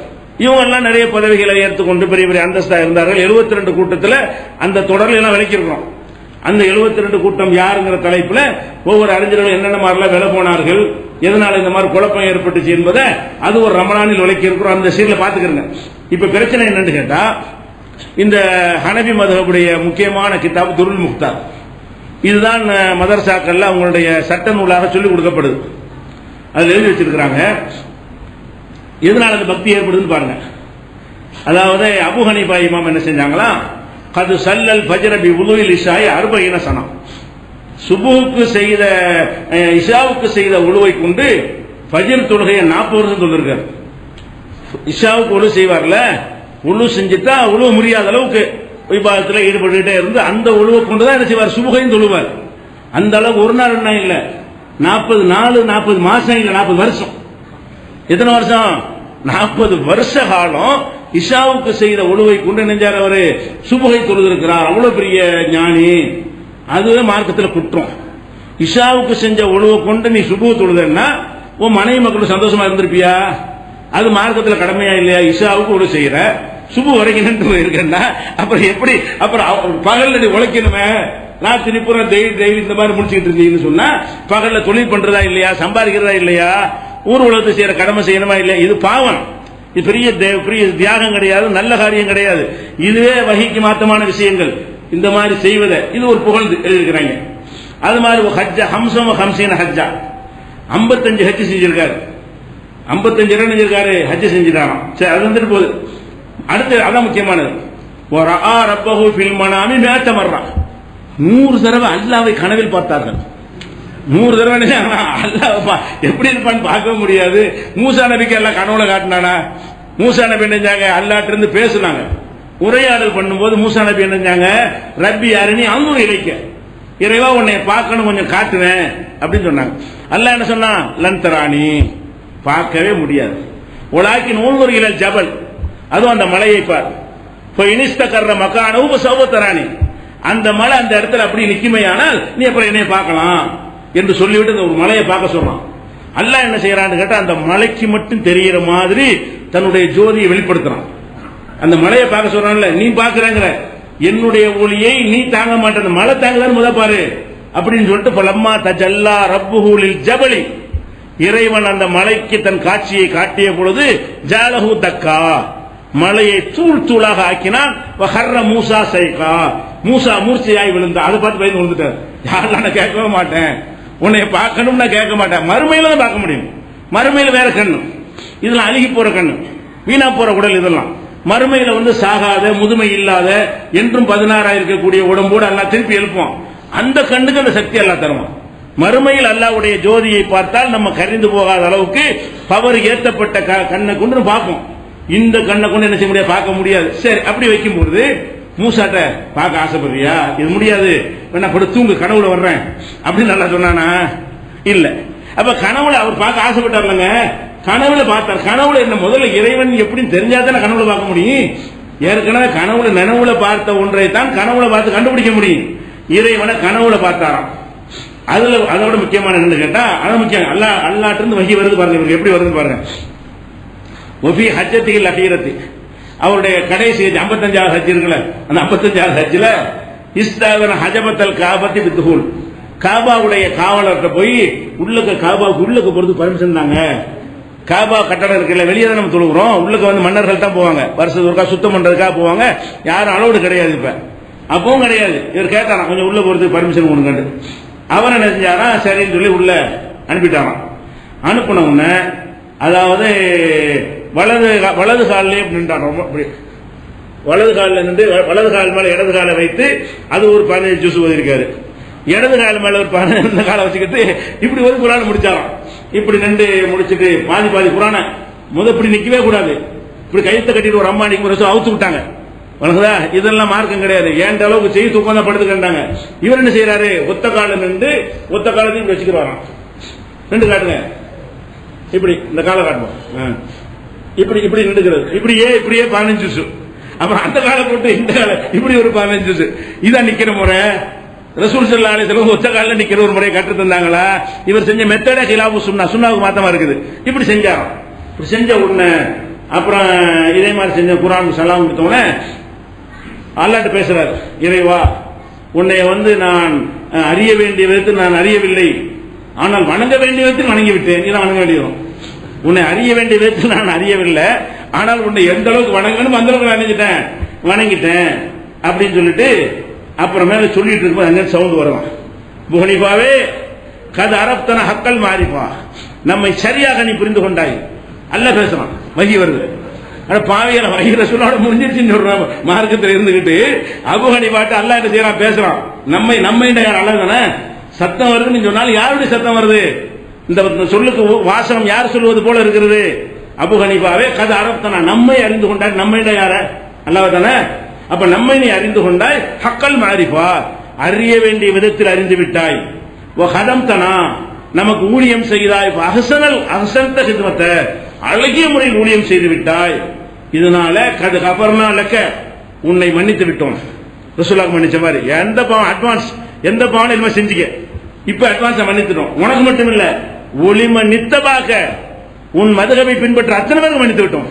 இவங்க எல்லாம் நிறைய பதவிகளை ஏற்றுக்கொண்டு பெரிய பெரிய அந்தஸ்தா இருந்தார்கள். 72 கூட்டத்தில் அந்த தொடரில் எல்லாம் விளக்கியிருக்கிறோம். அந்த 72 கூட்டம் யாருங்கிற தலைப்பில் ஒவ்வொரு அறிஞர்களும் என்னென்ன மாதிரிலாம் விலை போனார்கள், எதனால இந்த மாதிரி குழப்பம் ஏற்பட்டுச்சு என்பதை அது ஒரு ரமலானில் விளக்கி இருக்கிறோம். அந்த சீர்ல பாத்துக்கிறேங்க. இப்ப பிரச்சனை என்னன்னு கேட்டா, இந்த ஹனபி மதகுடைய முக்கியமான கிதாப் துருல் முக்தார், இதுதான் மதரசாக்கள்ல அவங்களுடைய சட்ட நூலாக சொல்லிக் கொடுக்கப்படுது. அதுல எழுதி வச்சிருக்கிறாங்க. எதனால அந்த பக்தி ஏற்படுதுன்னு பாருங்க. அதாவது அபு ஹனீஃபா இமாம் என்ன செஞ்சாங்களா, கது சல்லல் ஃபஜ்ர பி வுதுஇல் இஷாஇ 40 சனா, சுபுவுக்கு செய்த இஷாவுக்கு செய்த உழுவை கொண்டு ஃபஜ்ர் தொழுகையை 40 வருஷம் தொழுகிறார். இஷாவுக்கு உழு செய்வார்ல, உழு செஞ்சுட்டா உழுவ முடியாத அளவுக்கு விவாதத்தில் ஈடுபட்டுட்டே இருந்து அந்த உழுவை கொண்டுதான் என்ன செய்வார், சுபுகையும் தொழுவார். அந்த அளவுக்கு ஒரு நாள் என்ன இல்லை, 40 நாள், 40 மாசம் இல்லை, 40 வருஷம். எத்தனை வருஷம்? 40 வருஷ காலம் இஷாவுக்கு செய்த உழுவை கொண்டு நெஞ்சார் அவரு சுபுகை தொழுதிருக்கிறார். அவ்வளவு பெரிய ஞானி. அதுவே மார்க்கத்தில் குற்றம். இஷாவுக்கு செஞ்ச உழுவை கொண்டு நீ சுபுக தொழுதுன்னா உன் மனைவி மக்களும் சந்தோஷமா இருந்திருப்பியா? அது மார்க்கத்தில் கடமையா இல்லையா? இஷாவுக்கு உழு செய்யற, சுபு வரைக்கும் நின்று இருக்கா, அப்புறம் எப்படி? அப்புறம் பகல்ல நீ உழைக்கணுமே, ராத்திரி பூரா டெய்லி இந்த மாதிரி முடிச்சுக்கிட்டு இருந்தீங்கன்னு சொன்னா பகல்ல தொழில் பண்றதா இல்லையா, சம்பாதிக்கிறதா இல்லையா, ஊர் உலகத்தை செய்யற கடமை செய்யணுமா இல்லையா? இது பாவம். இது பெரிய தியாகம் கிடையாது, நல்ல காரியம் கிடையாது. இதுவே வஹிக்கு மாத்தமான விஷயங்கள். இந்த மாதிரி செய்வதை இது ஒரு புகழ்ந்து எழுதியிருக்கிறாங்க. அது மாதிரி ஹஜ்ஜா ஹம்சம் ஹம்சீன ஹஜ்ஜா 55 ஹஜ் செஞ்சிருக்காரு. 55 இடம் செஞ்சிருக்காரு, ஹஜ் செஞ்சிட்டாராம். சரி, அது வந்துட்டு போகுது. அடுத்து அதான் முக்கியமானது. ஒரு ரப்பஹு ஃபில் மனாமி மேத்த மர்ரா, 100 தடவை அல்லாஹ்வை கனவில் பார்த்தார்கள். 100 தடவை அல்லாஹ் எப்படி இருப்பான்னு பார்க்க முடியாது. மூசா நபிக்கு எல்லாம் கனவுல காட்டினானா? மூசா நபி என்னஞ்சாங்க, அல்லாஹ்ட்ட இருந்து பேசுனாங்க. உரையாடல் பண்ணும்போது மூசா நபி என்னஞ்சாங்க, ரப்பி அரினி அன்துர் இலைக்க, இறைவா உன்னை பார்க்கணும், கொஞ்சம் காட்டுவேன் அப்படின்னு சொன்னாங்க. அல்லாஹ் என்ன சொன்னா, லன் தரானி, பார்க்கவே முடியாது. உலாக்கி நூல்வர் இலல் ஜபல், அதுவும் அந்த மலையை பார். இப்போ இனிஸ்தகர்ற மக்கானவு சௌபத்தரானி, அந்த மலை அந்த இடத்துல அப்படி நிக்குமையானால் நீ அப்புறம் என்னைய பார்க்கலாம் என்று சொல்லிவிட்டு ஒரு மலையை பார்க்க சொல்றான். அல்லாஹ் என்ன செய்யறான்னு கேட்டா, அந்த மலைக்கு மட்டும் தெரிகிற மாதிரி தன்னுடைய ஜோதியை வெளிப்படுத்துறான். அந்த மலையை பார்க்க சொல்றான்ல, நீ பாக்குறேங்கிற என்னுடைய ஒளியை நீ தாங்க மாட்டேன், மழை தாங்கலான்னு முத பாரு அப்படின்னு சொல்லிட்டு பலம்மா தஜல்லா ரப்புஹு லில் ஜபலி, இறைவன் அந்த மலைக்கு தன் காட்சியை காட்டிய பொழுது ஜாலஹு தக்கா, மலையை தூள் தூளாக ஆக்கினான். வஹர்ர மூசா சைகா, மூசா மூர்ச்சையாய் விழுந்தா. அதை பார்த்து பயந்து விழுந்துட்டார். யாரெல்லாம் நான் கேட்கவே மாட்டேன், உன்னை பார்க்கணும் நான் கேட்க மாட்டேன். மறுமையில தான் பார்க்க முடியும். மறுமையில வேற கண்ணு, இதெல்லாம் அழுகி போற கண்ணு, வீணா போற உடல். இதெல்லாம் மறுமையில சாகாத, முதுமை இல்லாத, என்றும் 16 இருக்கக்கூடிய உடம்போடு அல்லாஹ் திருப்பி எழுப்புவான். அந்த கண்ணுக்கு அந்த சக்தி அல்லாஹ் தருவான். மறுமையில் அல்லாஹ்வுடைய ஜோதியை பார்த்தால் நம்ம கரிந்து போகாத அளவுக்கு பவர் ஏற்றப்பட்ட கண்ணை கொண்டு பார்ப்போம். இந்த கண்ணை கொண்டு என்ன செய்ய முடியாது, பார்க்க முடியாது. சரி, அப்படி வைக்கும் பொழுது மூசாட்ட பார்க்க ஆசைப்படுறியா? இது முடியாது, வேணா படு தூங்கு, கனவுல வர்றேன் அப்படின்னு நல்லா சொன்னானா? இல்ல. அப்ப கனவுல அவர் பார்க்க ஆசைப்பட்டார்லங்க, கனவுல பார்த்தார். கனவுல என்ன, முதல்ல இறைவன் எப்படின்னு தெரிஞ்சாதான் கனவுல பார்க்க முடியும். ஏற்கனவே கனவுல நினைவுல பார்த்த ஒன்றை தான் கனவுல பார்த்து கண்டுபிடிக்க முடியும். இறைவனை கனவுல பார்த்தாராம். அதுல அதோட முக்கியமான என்னன்னு கேட்டா, அது முக்கியம். அல்லாஹ்ட்ட இருந்து வஹி வருது பாருங்க, இவருக்கு எப்படி வருதுன்னு பாருங்க. ஒஃபி ஹஜ்ஜத்தில் அஹீரத்தி, அவருடைய கடைசி 55வது ஹஜ் இருக்குல்ல, அந்த 55வது ஹஜ்ல இஸ்தாவன ஹஜபத்தல் காபத்தி பித்துஹூல், காபாவுடைய காவலர்கிட்ட போய் காபாவுக்கு உள்ளுக்கு போறது பர்மிஷன் தாங்க. காபா கட்டடம் இருக்குல்ல, வெளியே தான் நம்ம தொழுகிறோம், உள்ளுக்கு மன்னர்கள் தான் போவாங்க, வருஷத்துக்கு ஒருக்கா சுத்தம் பண்றதுக்காக போவாங்க, யாரும் அலோடு கிடையாது. இப்ப அப்பவும் கிடையாது. இவர் கேட்டாராம், கொஞ்சம் உள்ள போறதுக்கு பர்மிஷன் கொடுங்க. அவன் என்ன செஞ்சாரா, சரின்னு சொல்லி உள்ள அனுப்பிட்டாராம். அனுப்பின உடனே அதாவது வலது காலிலே நின்றான். வலது காலில் நின்று வலது கால் மேல இடது காலை வைத்து அது ஒரு 15 ஜூஸ் ஓதிருக்காரு. இடது கால் மேல ஒரு 15 காலை வச்சுக்கிட்டு இப்படி ஒரு குரான் முடிச்சாராம். இப்படி நின்று முடிச்சுட்டு பாதி குரான இப்படி நிக்கவே கூடாது, இப்படி கைத்தை கட்டிட்டு ஒரு அம்மா நிற்கும் அவுத்து விட்டாங்க. வணங்குதா? இதெல்லாம் மார்க்கம் கிடையாது. ஏண்ட அளவுக்கு செய்து தூக்கம் தான் படுத்துக்கிட்டாங்க. இவர் என்ன செய்யறாரு, ஒத்த கால நின்று ஒத்த காலத்தையும் இப்படி வச்சுக்கிறாராம். ரெண்டு காட்டுங்க, இப்படி இந்த காலை காட்டுவோம், இப்படி இப்படி நின்றுக்கிறது, இப்படியே 15 ஜூஸ். அப்புறம் அந்த காலை போட்டு இந்த காலை இப்படி ஒரு 15 ஜூஸ். இதான் நிக்கிற முறை. ரசூல் ஸல்லல்லாஹு அலைஹி வஸல்லம் ஒத்த காலில் நிக்கிற ஒரு முறையை கற்று தந்தாங்களா? இவர் செஞ்ச மெத்தட கிலாபு சுன்னாவுக்கு மாத்தமா இருக்குது. இப்படி செஞ்சாராம். இப்படி செஞ்ச உடனே அப்புறம் இதே மாதிரி செஞ்ச குர்ஆன் சலாம் கொடுத்தோடனே அல்லாஹ்ட்ட பேசுறாரு, இறைவா உன்னை நான் அறிய வேண்டிய விதத்தில் நான் அறியவில்லை, ஆனால் வணங்க வேண்டிய விதத்தில் வணங்கி விட்டேன். இதான் வணங்க வேண்டியதும். உன்னை அறிய வேண்டிய விதத்தில் நான் அறியவில்லை, ஆனால் உன்னை எந்த அளவுக்கு வணங்கணும் அந்த அளவுக்கு வணங்கிட்டேன் அப்படின்னு சொல்லிட்டு அப்புறமேல சொல்லிட்டு இருக்கும்போது அங்க சவுண்ட் வருவான், புகனிபாவே கது அரப்தன ஹக்கல் மாறிப்பா, நம்மை சரியாக நீ புரிந்து கொண்டாய். அல்லாஹ் பேசுறான், வஹி வருது. பாவியல வஹி ரசூலோட முடிஞ்சிருச்சுன்னு சொல்றான். மார்க்கத்தில் இருந்துகிட்டு அபூ ஹனீஃபாட்ட அல்லாஹ் என்ன செய்யறான், பேசுறான். நம்மை அல்லாஹ் தானே சத்தம் வருதுன்னு சொன்னாலும் யாருடைய சத்தம் வருது? இந்த சொல்லுக்கு வாசகம் யார் சொல்வது போல இருக்கிறது? அபூ ஹனீஃபாவே கது அரப்தனா, நம்மை அறிந்து கொண்டாய். நம்மை யார? அல்லாஹ் தானே. அப்ப நம்மை நீ அறிந்து கொண்டாய். ஹக்கல் மாரிஃபா, அறிய வேண்டிய விதத்தில் அறிந்து விட்டாய். ஹதம்தனா, நமக்கு ஊழியம் செய்தாய். அஹ்சன்த ஹித்மத்த, அழகிய முறையில் ஊழியம் செய்து விட்டாய். இதனால கது கஃபர்னா லக்க, உன்னை மன்னித்து விட்டோம். ரசூலுல்லாஹ் மன்னிச்ச மாதிரி எந்த பாவம் அட்வான்ஸ் எந்த பாவம் இனிமே செஞ்சுக்க, இப்ப அட்வான்ஸா மன்னித்துட்டோம். உனக்கு மட்டும் இல்ல, ஒளிம நித்தபாக உன் மதுகபை பின்பற்ற அத்தனை பேருக்கு மன்னித்து விட்டோம்.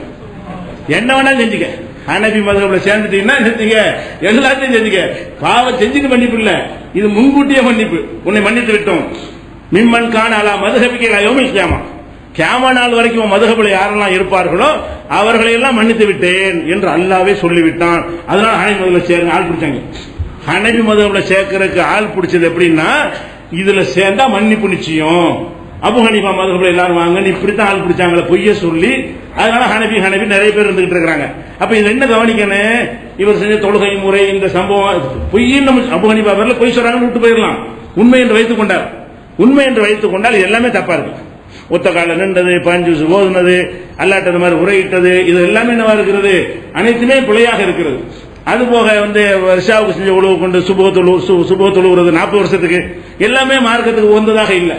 என்ன வேணாலும் செஞ்சுக்க. ஹனபி மதுகபுல சேர்ந்துட்டீங்கன்னா எல்லாத்தையும் செஞ்சுக்க. பாவம் செஞ்சுட்டு மன்னிப்பு இல்ல, இது முன்கூட்டிய மன்னிப்பு. உன்னை மன்னித்து விட்டோம். மிம்மன் கான அலா மதுஹபிக யௌமில் கியாமா, கியாமா நாள் வரைக்கும் மதுஹபில் யாரெல்லாம் இருப்பார்களோ அவர்களை எல்லாம் மன்னித்து விட்டேன் என்று அல்லாஹ்வே சொல்லிவிட்டான். அதனால ஹனபி மதுஹபில் சேர்ந்து ஆள் பிடிச்சாங்க. ஹனபி மதுஹபில் சேர்க்கறதுக்கு ஆள் பிடிச்சது எப்படின்னா, இதுல சேர்ந்தா மன்னிப்பு நிச்சயம். அபூ ஹனீஃபா மதுஹபில் எல்லாரும் வாங்க இப்படித்தான் ஆள் பிடிச்சாங்களே பொய்ய சொல்லி, அதனால ஹனபி நிறைய பேர் இருந்துகிட்டு இருக்காங்க. அப்ப இது என்ன கவனிக்கணும், இவர் செஞ்ச தொழுகை முறை இந்த சம்பவம் பொய்ன்னு அபூ ஹனீஃபா பேர்ல பொய் சொல்றாங்கன்னு விட்டு போயிடலாம். உண்மை என்று வைத்துக் கொண்டார், உண்மை என்று வைத்துக் கொண்டால் இது எல்லாமே தப்பா இருக்கு. ஒத்த கால நின்றது, 15 ஓதுனது, அல்லாட்ட இந்த மாதிரி உரையிட்டது, இது எல்லாமே என்னவா இருக்கிறது? அனைத்துமே பிழையாக இருக்கிறது. அது போக ரிஷாவுக்கு செஞ்ச உழவு கொண்டு சுபகத்தொழுவுறது 40 வருஷத்துக்கு எல்லாமே மார்க்கத்துக்கு உகந்ததாக இல்லை.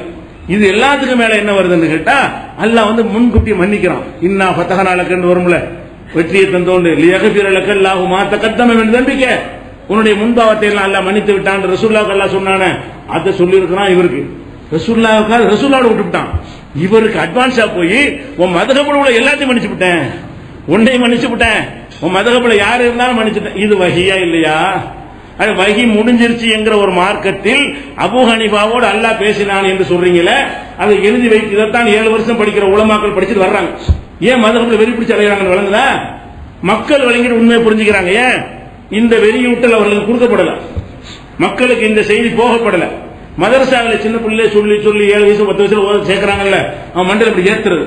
இது எல்லாத்துக்கும் மேல என்ன வருதுன்னு கேட்டா, அல்லாஹ் முன்கூட்டி மன்னிக்கிறான். இன்னா ஃபதஹனாலக்கு வரும்ல, வெற்றியை தந்தோண்டு லியக்ஃபிரலக அல்லாஹு மா தகத்தம மின் தம்பிக்க, உன்னுடைய முன்பாவத்தை எல்லாம் அல்லாஹ் மன்னித்து விட்டான். ரசூலுல்லாஹ் அல்லாஹ் சொன்னானே அதை சொல்லி இருக்கிறான். இவருக்கு ரசூலுல்லாஹ் விட்டுட்டான். இவருக்கு அட்வான்ஸா போய் உன் மதுஹபுல உள்ள எல்லாத்தையும் மன்னிச்சு விட்டேன், உன்னை மன்னிச்சு விட்டேன், உன் மதுஹபுல யாரு இருந்தாலும் மன்னிச்சுட்டேன். இது வஹியா இல்லையா? வஹி முடிஞ்சிருச்சு என்கிற ஒரு மார்க்கத்தில் அபூ ஹனீஃபாவோடு அல்லாஹ் பேசினான் என்று சொல்றீங்களே, அதை எழுதி வைத்து இதைத்தான் 7 வருஷம் படிக்கிற உலமாக்கள் படிச்சுட்டு வர்றாங்க. ஏன் மதுஹபுல வெறி பிடிச்சு அலைகிறாங்கன்னு விளங்குதா? மக்கள் வழங்கிட்டு உண்மையை புரிஞ்சுக்கிறாங்க. ஏன் இந்த வெறியூட்டல் அவர்களுக்கு கொடுக்கப்படல, மக்களுக்கு இந்த செய்தி போகப்படல. மதரசாவில் சின்ன பிள்ளை சொல்லி 7 வயசு 10 வயசுல ஓத சேர்க்கிறாங்கல்ல, அவன் மண்டல இப்படி ஏத்துறது.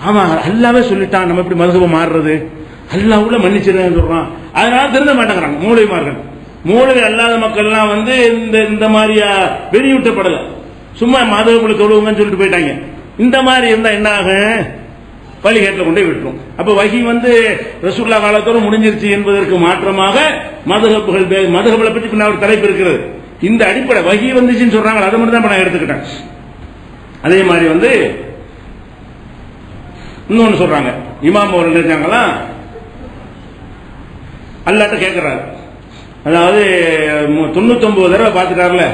ஆமா அல்லாவே சொல்லிட்டான், நம்ம எப்படி மதுஹப மாறுறது? அல்லாஹ் உள்ள மன்னிச்சிருன்னு சொல்றான். அதனால திருந்த மாட்டேங்கிறாங்க மூளைமார்கள். மூளை அல்லாத மக்கள் எல்லாம் இந்த மாதிரியா வெளியூட்டப்படல, சும்மா மதுஹபுல தொழுவுங்கன்னு சொல்லிட்டு போயிட்டாங்க. இந்த மாதிரி இருந்தா என்ன ஆகும்? பள்ளிகேட்டில் கொண்டே விட்டுரும். அப்ப வஹி ரசூலுல்லாஹ் காலத்தோட முடிஞ்சிருச்சு என்பதற்கு மாற்றமாக மதுஹபுகளை பற்றி பின்ன ஒரு தலைப்பு இருக்கிறது. இந்த அடிப்படை வஹி வந்துச்சுன்னு சொல்றாங்க, அதை மட்டும் தான் நான் எடுத்துக்கிட்டேன். அதே மாதிரி இன்னொன்னு சொல்றாங்க, இமாம் அவர்கள் இருக்காங்களா, அல்லாஹ்ட்ட கேட்கிறாரு. அதாவது 99 தடவை பார்த்துட்டாருல,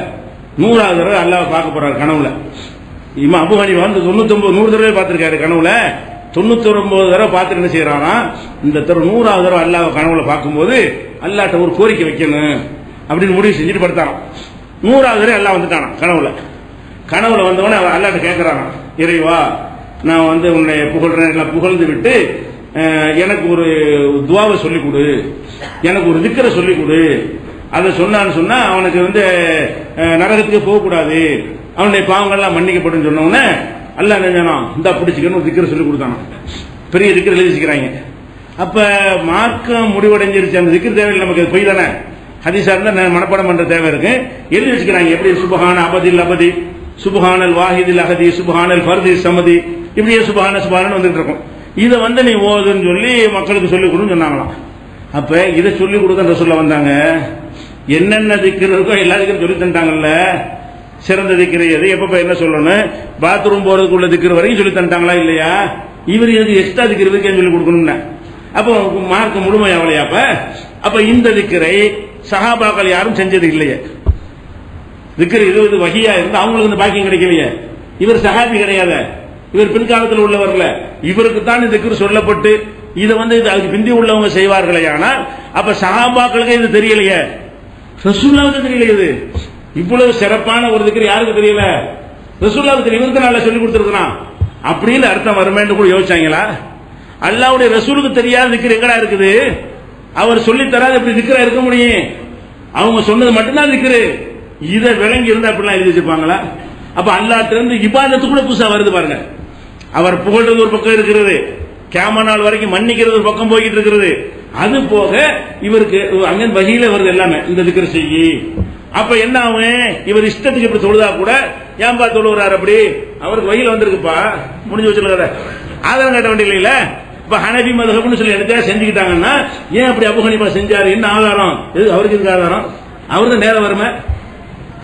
100வது தடவை அல்லாஹ் பார்க்க போறாரு கனவுல. இமாம் அபூ ஹனீஃபா 100 தடவை பார்த்திருக்காரு கனவுல. 99 தடவை பார்த்துட்டு என்ன செய்யறானா, இந்த 100வது தடவை அல்லாஹ் கனவுல பார்க்கும்போது அல்லாஹ்ட்ட ஒரு கோரிக்கை வைக்கணும் அப்படின்னு முடிவு செஞ்சுட்டு படுத்தாராம். 100வது தடவை அல்லாஹ் வந்துட்டானா கனவுல வந்தவொடனே அல்லாஹ்ட்ட கேட்கறானா, இறைவா நான் உன்னை புகழ்றேன், புகழ்ந்து விட்டு எனக்கு ஒரு துவாவை சொல்லிக் கொடு, எனக்கு ஒரு திக்ரை சொல்லிக் கொடு. அதை சொன்னான்னு சொன்னா அவனுக்கு நரகத்துக்கு போகக்கூடாது, அவனுடைய பாவங்கள்லாம் மன்னிக்கப்படும் சொன்ன உடனே அல்லாஹ் நினைச்சானா, இந்த பிடிச்சிக்கன்னு ஒரு திக்ரை சொல்லி கொடுத்தானா. பெரிய திக்ரை எழுதி வச்சுக்கிறாங்க. அப்ப மார்க்கம் முடிவடைஞ்சிருச்சு. அந்த திக்ர் தேவையில்லை நமக்கு, பொய் தானே. ஹதீஸா இருந்தா மனப்பாடம் பண்ற தேவை இருக்கு, எழுதி வச்சுக்கிறாங்க. எப்படி சுபஹான அபதில் அபதி, சுபஹானல் வாஹிதில் அஹதி, சுபஹானல் ஃபர்தி சமதி, இப்படியே சுபஹான வந்துட்டு இருக்கும். இதை நீ ஓதுன்னு சொல்லி மக்களுக்கு சொல்லிக் கொடுன்னு சொன்னாங்களாம். அப்ப இதை சொல்லிக் கொடுக்க ரசூலுல்லாஹ் வந்தாங்க. என்னென்ன திக்ர் இருக்கோ எல்லாத்துக்கும் சொல்லி தந்தாங்கல்ல, சிறந்த திக்ரு எது, எப்ப என்ன சொல்லணும், பாத்ரூம் போறதுக்குள்ள திக்ரு வரைக்கும் சொல்லி தந்துட்டாங்களா இல்லையா? இவர் எதுக்கு எக்ஸ்ட்ரா திக்ரு இருக்கேன்னு சொல்லி கொடுக்கணும்னா அப்போ மார்க்க முழுமையாவலையா? அப்ப இந்த திக்ரை சஹாபாக்கள் யாரும் செஞ்சது இல்லையே. திக்ரு 20 வகையா இருந்து அவங்களுக்கு இந்த பாக்கியம் கிடைக்கலையே. இவர் சஹாபி கிடையாது, இவர் பின்காலத்தில் உள்ளவர்ல, இவருக்கு தான் இந்த திக்ரு சொல்லப்பட்டு இதை அதுக்கு பிந்தி உள்ளவங்க செய்வார்களே. ஆனால் அப்ப சஹாபாக்களுக்கு இது தெரியலையே, ரசூலுல்லாஹ்வுக்கு தெரியலையே. இது இவ்வளவு சிறப்பான ஒரு திக்ரு யாருக்கு தெரியல? ரசூலுல்லாஹ்வுக்கு தெரியும். இவருக்கு நல்லா சொல்லி கொடுத்துருக்கான் அப்படின்னு அர்த்தம் வருமேன்னு கூட யோசிச்சாங்களா? அல்லாஹ்வுடைய ரசூலுக்கு தெரியாத திக்ரு எங்கடா இருக்குது? அவர் சொல்லி தராது எப்படி திக்ரா இருக்க முடியும்? அவங்க சொன்னது மட்டும்தான் திக்ரு. இதை விளங்கி இருந்தா அப்படிலாம் எழுதி வச்சிருப்பாங்களா? அப்ப அல்லாஹ்ட்ட இருந்து இபாதத்து கூட புதுசா வருது பாருங்க. அவர் புகழ்றது ஒரு பக்கம் இருக்கிறது, கியாமத் நாள் வரைக்கும் மன்னிக்கிறது ஒரு பக்கம் போய்கிட்டு இருக்கிறது. அது போக இவருக்கு அங்க வகையில வருது எல்லாமே, இந்த திக்ரு செய்யி. அப்ப என்ன ஆகும்? இவர் இஷ்டத்துக்கு இப்படி தொழுதா கூட ஏன்பா தொழுகிறார் அப்படி? அவருக்கு வகையில வந்திருக்குப்பா, முடிஞ்சு வச்சிருக்காத ஆதாரம் காட்ட வேண்டிய இல்ல. இப்ப ஹனபி மதுஹப்னு சொல்லி எடுத்தா செஞ்சுக்கிட்டாங்கன்னா ஏன் அப்படி அபூ ஹனீஃபா செஞ்சாரு? என்ன ஆதாரம்? அவருக்கு இருக்கு ஆதாரம்? அவருக்கு நேரம் வருமே.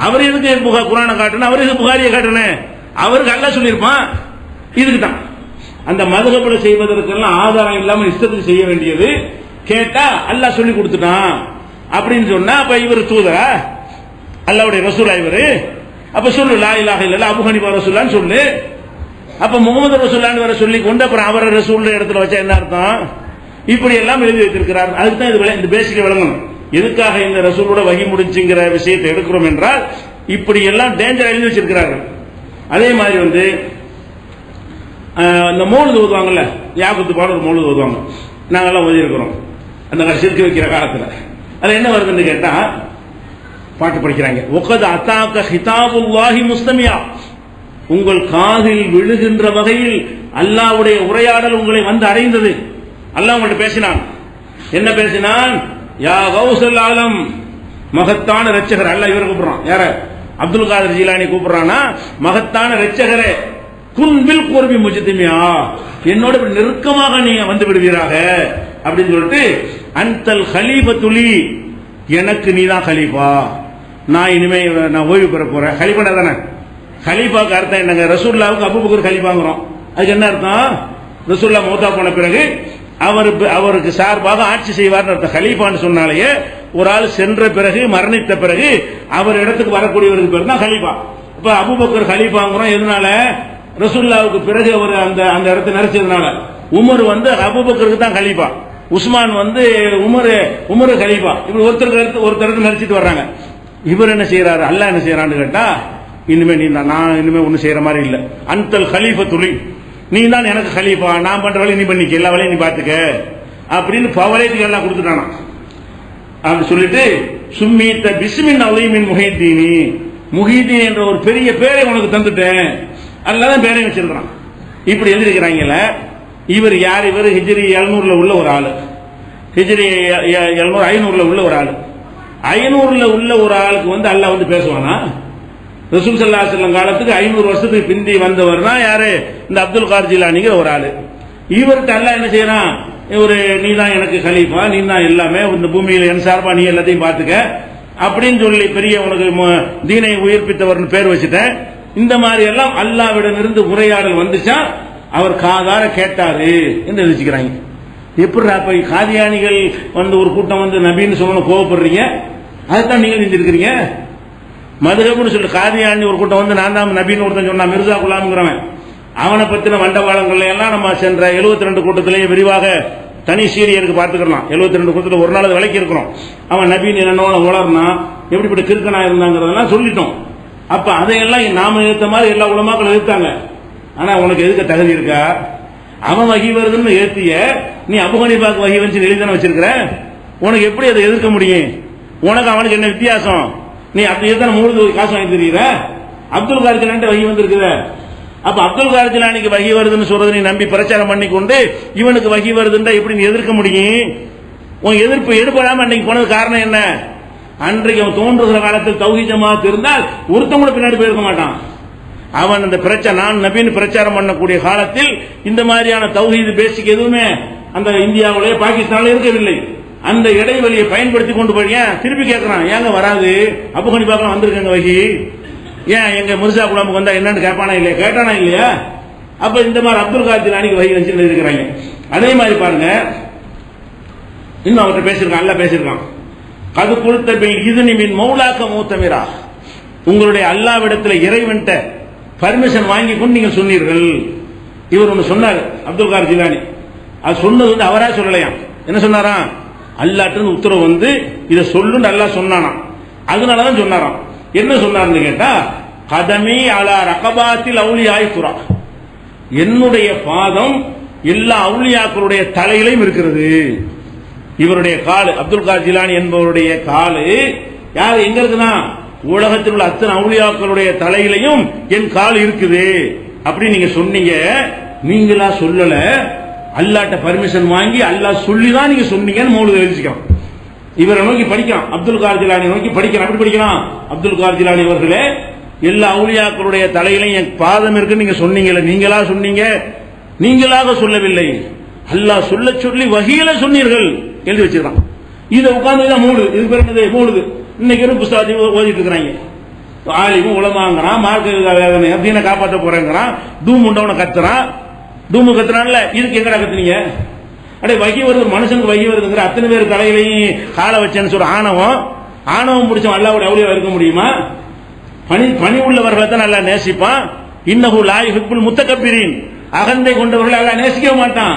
அவர் எதுக்கு குர்ஆனை காட்டணும்? அவர் எதுக்கு புகாரியை காட்டணும்? அவருக்கு அல்லாஹ் சொல்லியிருப்பான். இதுக்கு தான் அந்த மதுஹப்ல செய்வதற்கெல்லாம் ஆதாரம் இல்லாம இஷ்டத்துக்கு செய்ய வேண்டியது. கேட்டா அல்லாஹ் சொல்லி கொடுத்துட்டான் அப்படின்னு சொன்னா அப்ப இவர் தூதரா? அல்லாஹ்வுடைய ரசூலா இவரு? அப்ப சொல்லு லா இலாஹ இல்லல்லாஹ் அபூ ஹனீஃபா ரசூலுல்லாஹ்னு சொல்லு. அப்ப முகமது ரசூலுல்லாஹ்னு வர சொல்லி கொண்டு அப்புறம் அவரை ரசூல் இடத்துல வச்சா என்ன அர்த்தம்? இப்படி எல்லாம் எழுதி வைத்திருக்கிறார். அதுக்கு தான் இது இந்த பேசிக்க விளங்கணும். எதுக்காக இந்த ரசூலோட வகி முடிச்சுங்கிற விஷயத்தை எடுக்கிறோம் என்றால் இப்படி எல்லாம் டேஞ்சர் எழுதி வச்சிருக்கிறார்கள். அதே மாதிரி இந்த மௌலிது ஓதுவாங்கல்ல, யாகுத்து பாட ஒரு மௌலிது ஓதுவாங்க, நாங்கெல்லாம் ஓதி இருக்கிறோம் அந்த சிரிக்க வைக்கிற காலத்தில். அது என்ன வருதுன்னு கேட்டா பாட்டு படிக்கிறாங்க, ஒகது அத்தாக்க ஹிதாபுல்லாஹி முஸ்தமியா, உங்கள் காதில் விழுகின்ற வகையில் அல்லாஹ்வுடைய உரையாடல் உங்களை வந்து அடைந்தது. அல்லாஹ் உங்கள்ட்ட பேசினான். என்ன பேசினான்? யா கௌஸல் ஆலம், மகத்தான இரட்சகர். அல்லாஹ் இவரை கூப்பிடுறான். யார? அப்துல் காதர் ஜீலானி கூப்பிடுறானா, மகத்தான இரட்சகரே, குன்பில் குர்பி முஜ்திமியா, என்னோட நெருக்கமாக நீங்க வந்து விடுவீராக அப்படின்னு சொல்லிட்டு, அன்தல் ஹலீஃபத்துலி, எனக்கு நீதான் ஹலீஃபா, நான் இனிமே நான் ஓய்வு பெற போறேன். ஹலீஃபா தானே? ஹலீஃபாக்கு அர்த்தம் என்னங்க? ரசூலுல்லாஹ்வுக்கு அபூபக்கர் ஹலீஃபாங்கிறோம். அதுக்கு என்ன அர்த்தம்? ரசூலுல்லாஹ் மௌத்தா போன பிறகு அவருக்கு சார்பாக ஆட்சி செய்வார்னு அர்த்தம். ஹலீஃபான்னு சொன்னாலேயே ஒரு ஆள் சென்ற பிறகு மரணித்த பிறகு அவர் இடத்துக்கு வரக்கூடியவருக்கு பேர் தான் ஹலீஃபா. இப்ப அபூபக்கர் ஹலீஃபாங்கிறோம். எதனால? ரசூலுல்லாஹ்வுக்கு பிறகு அவர் அந்த இடத்தை நிறைச்சதுனால. உமர் அபூபக்கருக்கு தான் ஹலீஃபா, உஸ்மான் உமர் ஹலீஃபா. இப்படி ஒருத்தருக்கு நடிச்சிட்டு வர்றாங்க. இவர் என்ன செய்யறாரு? அல்லாஹ் என்ன செய்யறான்னு கேட்டா, இனிமே நீ தான், நான் இனிமே ஒன்னும் செய்யற மாதிரி இல்ல, அன்தல் ஹலீஃபத்துலி, நீ தான் எனக்கு ஹலீஃபா, நான் பண்ற வேலையை நீ பண்ணிக்க, எல்லா வேலையும் நீ பாத்துக்க அப்படின்னு பவலேத்துக்கு எல்லாம் கொடுத்துட்டானா. அப்படி சொல்லிட்டு சும்மீத்த பிஸ்மின் அலீமின் முஹீதீனி, முஹீதீன் என்ற ஒரு பெரிய பேரை உனக்கு தந்துட்டேன், அல்லாதான் பேரையும் வச்சிருக்கான். இப்படி எழுதிருக்கிறாங்கல்ல. இவர் யார்? இவர் ஹிஜ்ரி 700ல உள்ள ஒரு ஆளு, ஹிஜ்ரி 500ல உள்ள ஒரு ஆளு. 500ல உள்ள ஒரு ஆளுக்கு அல்லாஹ் பேசுவானா? ரசூல் ஸல்லல்லாஹு அலைஹி வஸல்லம் காலத்துக்கு 500 வருஷத்துக்கு பிந்தி வந்தவர் தான் யாரு? இந்த அப்துல் காதர் ஜீலானிங்கிற ஒரு ஆளு. இவருக்கு அல்லாஹ் என்ன செய்யறான்? நீ தான் எனக்கு கலீஃபா, நீ தான் எல்லாமே, இந்த பூமியில என் சார்பா நீ எல்லாத்தையும் பாத்துக்க அப்படின்னு சொல்லி பெரிய உனக்கு தீனை உயிர்ப்பித்தவர்னு பேர் வச்சுட்டேன். இந்த மாதிரி எல்லாம் அல்லாஹ்விடம் இருந்து உரையாடல் வந்துச்சா அவர் காதார கேட்டாரு என்று எழுதிக்கிறாங்க. எப்படி அப்ப காதியானிகள் ஒரு கூட்டம் நபின்னு சொல்லணும் கோவப்படுறீங்க? அதுதான் நீங்கள் செஞ்சிருக்கிறீங்க. மதுஹப்னு சொல்லி காதியானி ஒரு கூட்டம் நான் தான் நபின்னு ஒருத்தன் சொன்னா, மிர்சா குலாம்ங்கிறவன், அவனை பத்தின வண்டவாளங்கள் எல்லாம் நம்ம சென்ற 72 கூட்டத்திலேயே விரிவாக தனி சீரியருக்கு பார்த்துக்கலாம். 72 கூட்டத்தில் ஒரு நாள் விலைக்கு இருக்கிறோம். அவன் நபின்னு என்னோட உளர்னா எப்படிப்பட்ட கிறுக்கனா இருந்தாங்கிறதெல்லாம் சொல்லிட்டோம். அப்ப அதையெல்லாம் நாம ஏற்ற மாதிரி எல்லா உலமாக்களும் எதிர்த்தாங்க. ஆனா உனக்கு எதுக்க தகுதி இருக்கா? அவன் வகி வருதுன்னு ஏத்திய நீ அபூ ஹனீஃபாக்கு வகி வந்து எழுதான வச்சிருக்கிற, உனக்கு எப்படி அதை எதிர்க்க முடியும்? உனக்கு அவனுக்கு என்ன வித்தியாசம்? நீ அப்படி எத்தனை 3 காசு வாங்கி தெரியுற? அப்துல் காதர் ஜிலானி வகி வந்திருக்குது. அப்ப அப்துல் காதர் ஜிலானிக்கு வகி வருதுன்னு சொல்றது நீ நம்பி பிரச்சாரம் பண்ணி கொண்டு இவனுக்கு வகி வருதுன்னா எப்படி நீ எதிர்க்க முடியும்? உன் எதிர்ப்பு எடுப்படாம அன்னைக்கு போனது காரணம் என்ன? அன்றைக்கு அவன் தோன்றுகிற காலத்தில் தௌஹீத் ஜமாத் இருந்தால் ஒருத்தவங்க பின்னாடி போயிருக்க மாட்டான். அவன் அந்த நான் நபின்னு பிரச்சாரம் பண்ணக்கூடிய காலத்தில் இந்த மாதிரியான தௌஹீத் பேசிக் எதுவுமே அந்த இந்தியாவிலே பாகிஸ்தானில் இருக்கவில்லை. அந்த இடைவெளியை பயன்படுத்தி கொண்டு போய் திருப்பி கேட்கிறான், ஏங்க வராது? அபூ ஹனீஃபாக்கு வந்திருக்காங்க வகி, ஏன் எங்க மிர்சா குலாமுக்கு வந்தா என்னன்னு கேட்பானா இல்லையா? கேட்டானா இல்லையா? அப்ப இந்த மாதிரி அப்துல் காதர் ஜிலானிக்கு வகி வந்து இருக்கிறாங்க. அதே மாதிரி பாருங்க, இன்னும் அவர்கிட்ட பேசியிருக்கான், அல்ல பேசியிருக்கான். கது கொடுத்த இது நிமின் மௌலாக்க மூத்தமிரா, உங்களுடைய அல்லாவிடத்தில் இறைவன்ட்ட பர்மிஷன் வாங்கி கொண்டு நீங்க சொன்னீர்கள். இவர் ஒன்று சொன்னார் அப்துல் காதர் ஜிலானி. அது சொன்னது வந்து அவரா சொல்லலையாம். என்ன சொன்னாராம்? அல்லாஹ்ட்ட உத்தரவு வந்து இதை சொல்லுன்னு அல்லாஹ் சொன்னானா, அதனாலதான் சொன்னாராம். என்ன சொன்னார்னு கேட்டா, கதமி அலா ரகபாத்தில் அவுலியாய் துரா, என்னுடைய பாதம் எல்லா அவுலியாக்களுடைய தலையிலையும் இருக்கிறது. இவருடைய காலு, அப்துல் காதர் ஜிலானி என்பவருடைய காலு யார் எங்க இருக்குன்னா, உலகத்தில் உள்ள அத்தனை அவுலியாக்களுடைய தலையிலையும் என் கால் இருக்குது அப்படி நீங்க சொன்னீங்க. நீங்களா சொல்லல, அல்லாஹ்ட்ட பர்மிஷன் வாங்கி அல்லாஹ் சொல்லிதான் நீங்க சொன்னீங்கன்னு மௌலூத் எழுதிக்கலாம். இவரை நோக்கி படிக்கலாம், அப்துல் காதர் ஜிலானி நோக்கி படிக்கலாம். அப்படி படிக்கலாம், அப்துல் காதர் ஜிலானி அவர்களே, எல்லா அவுலியாக்களுடைய தலையிலையும் என் பாதம் இருக்கு நீங்க சொன்னீங்கல்ல, நீங்களா சொன்னீங்க? நீங்களாக சொல்லவில்லை, அல்லாஹ் சொல்ல சொல்லி வஹீல சொன்னீர்கள் எழுதி வச்சிருக்கான். இதை உட்கார்ந்து மூடு, இது பேர் என்னது? மூடுது. இன்னைக்கு ஒரு புஸ்தகத்தை ஓதிட்டு இருக்கிறாங்க. ஆலிமும் உலமாங்கிறான், மார்க்க அப்படின்னு காப்பாற்ற போறேங்கிறான், தூம் உண்டவனை கத்துறான். தூமு கத்துறான்ல, இதுக்கு எங்கடா கத்துனீங்க? அடே வகி வருது, மனுஷனுக்கு வகி வருதுங்கிற அத்தனை பேர் தலையிலையும் காலை வச்சேன்னு சொல்ற ஆணவம் முடிச்சவன் அல்லாஹ்வுடைய அவுலியா இருக்க முடியுமா? பணி உள்ளவர்களை தான் நல்லா நேசிப்பான். இன்னஹு லா யுஹிப்புல் முத்தகப்பிரீன், அகந்தை கொண்டவர்களை அல்லாஹ் நேசிக்க மாட்டான்.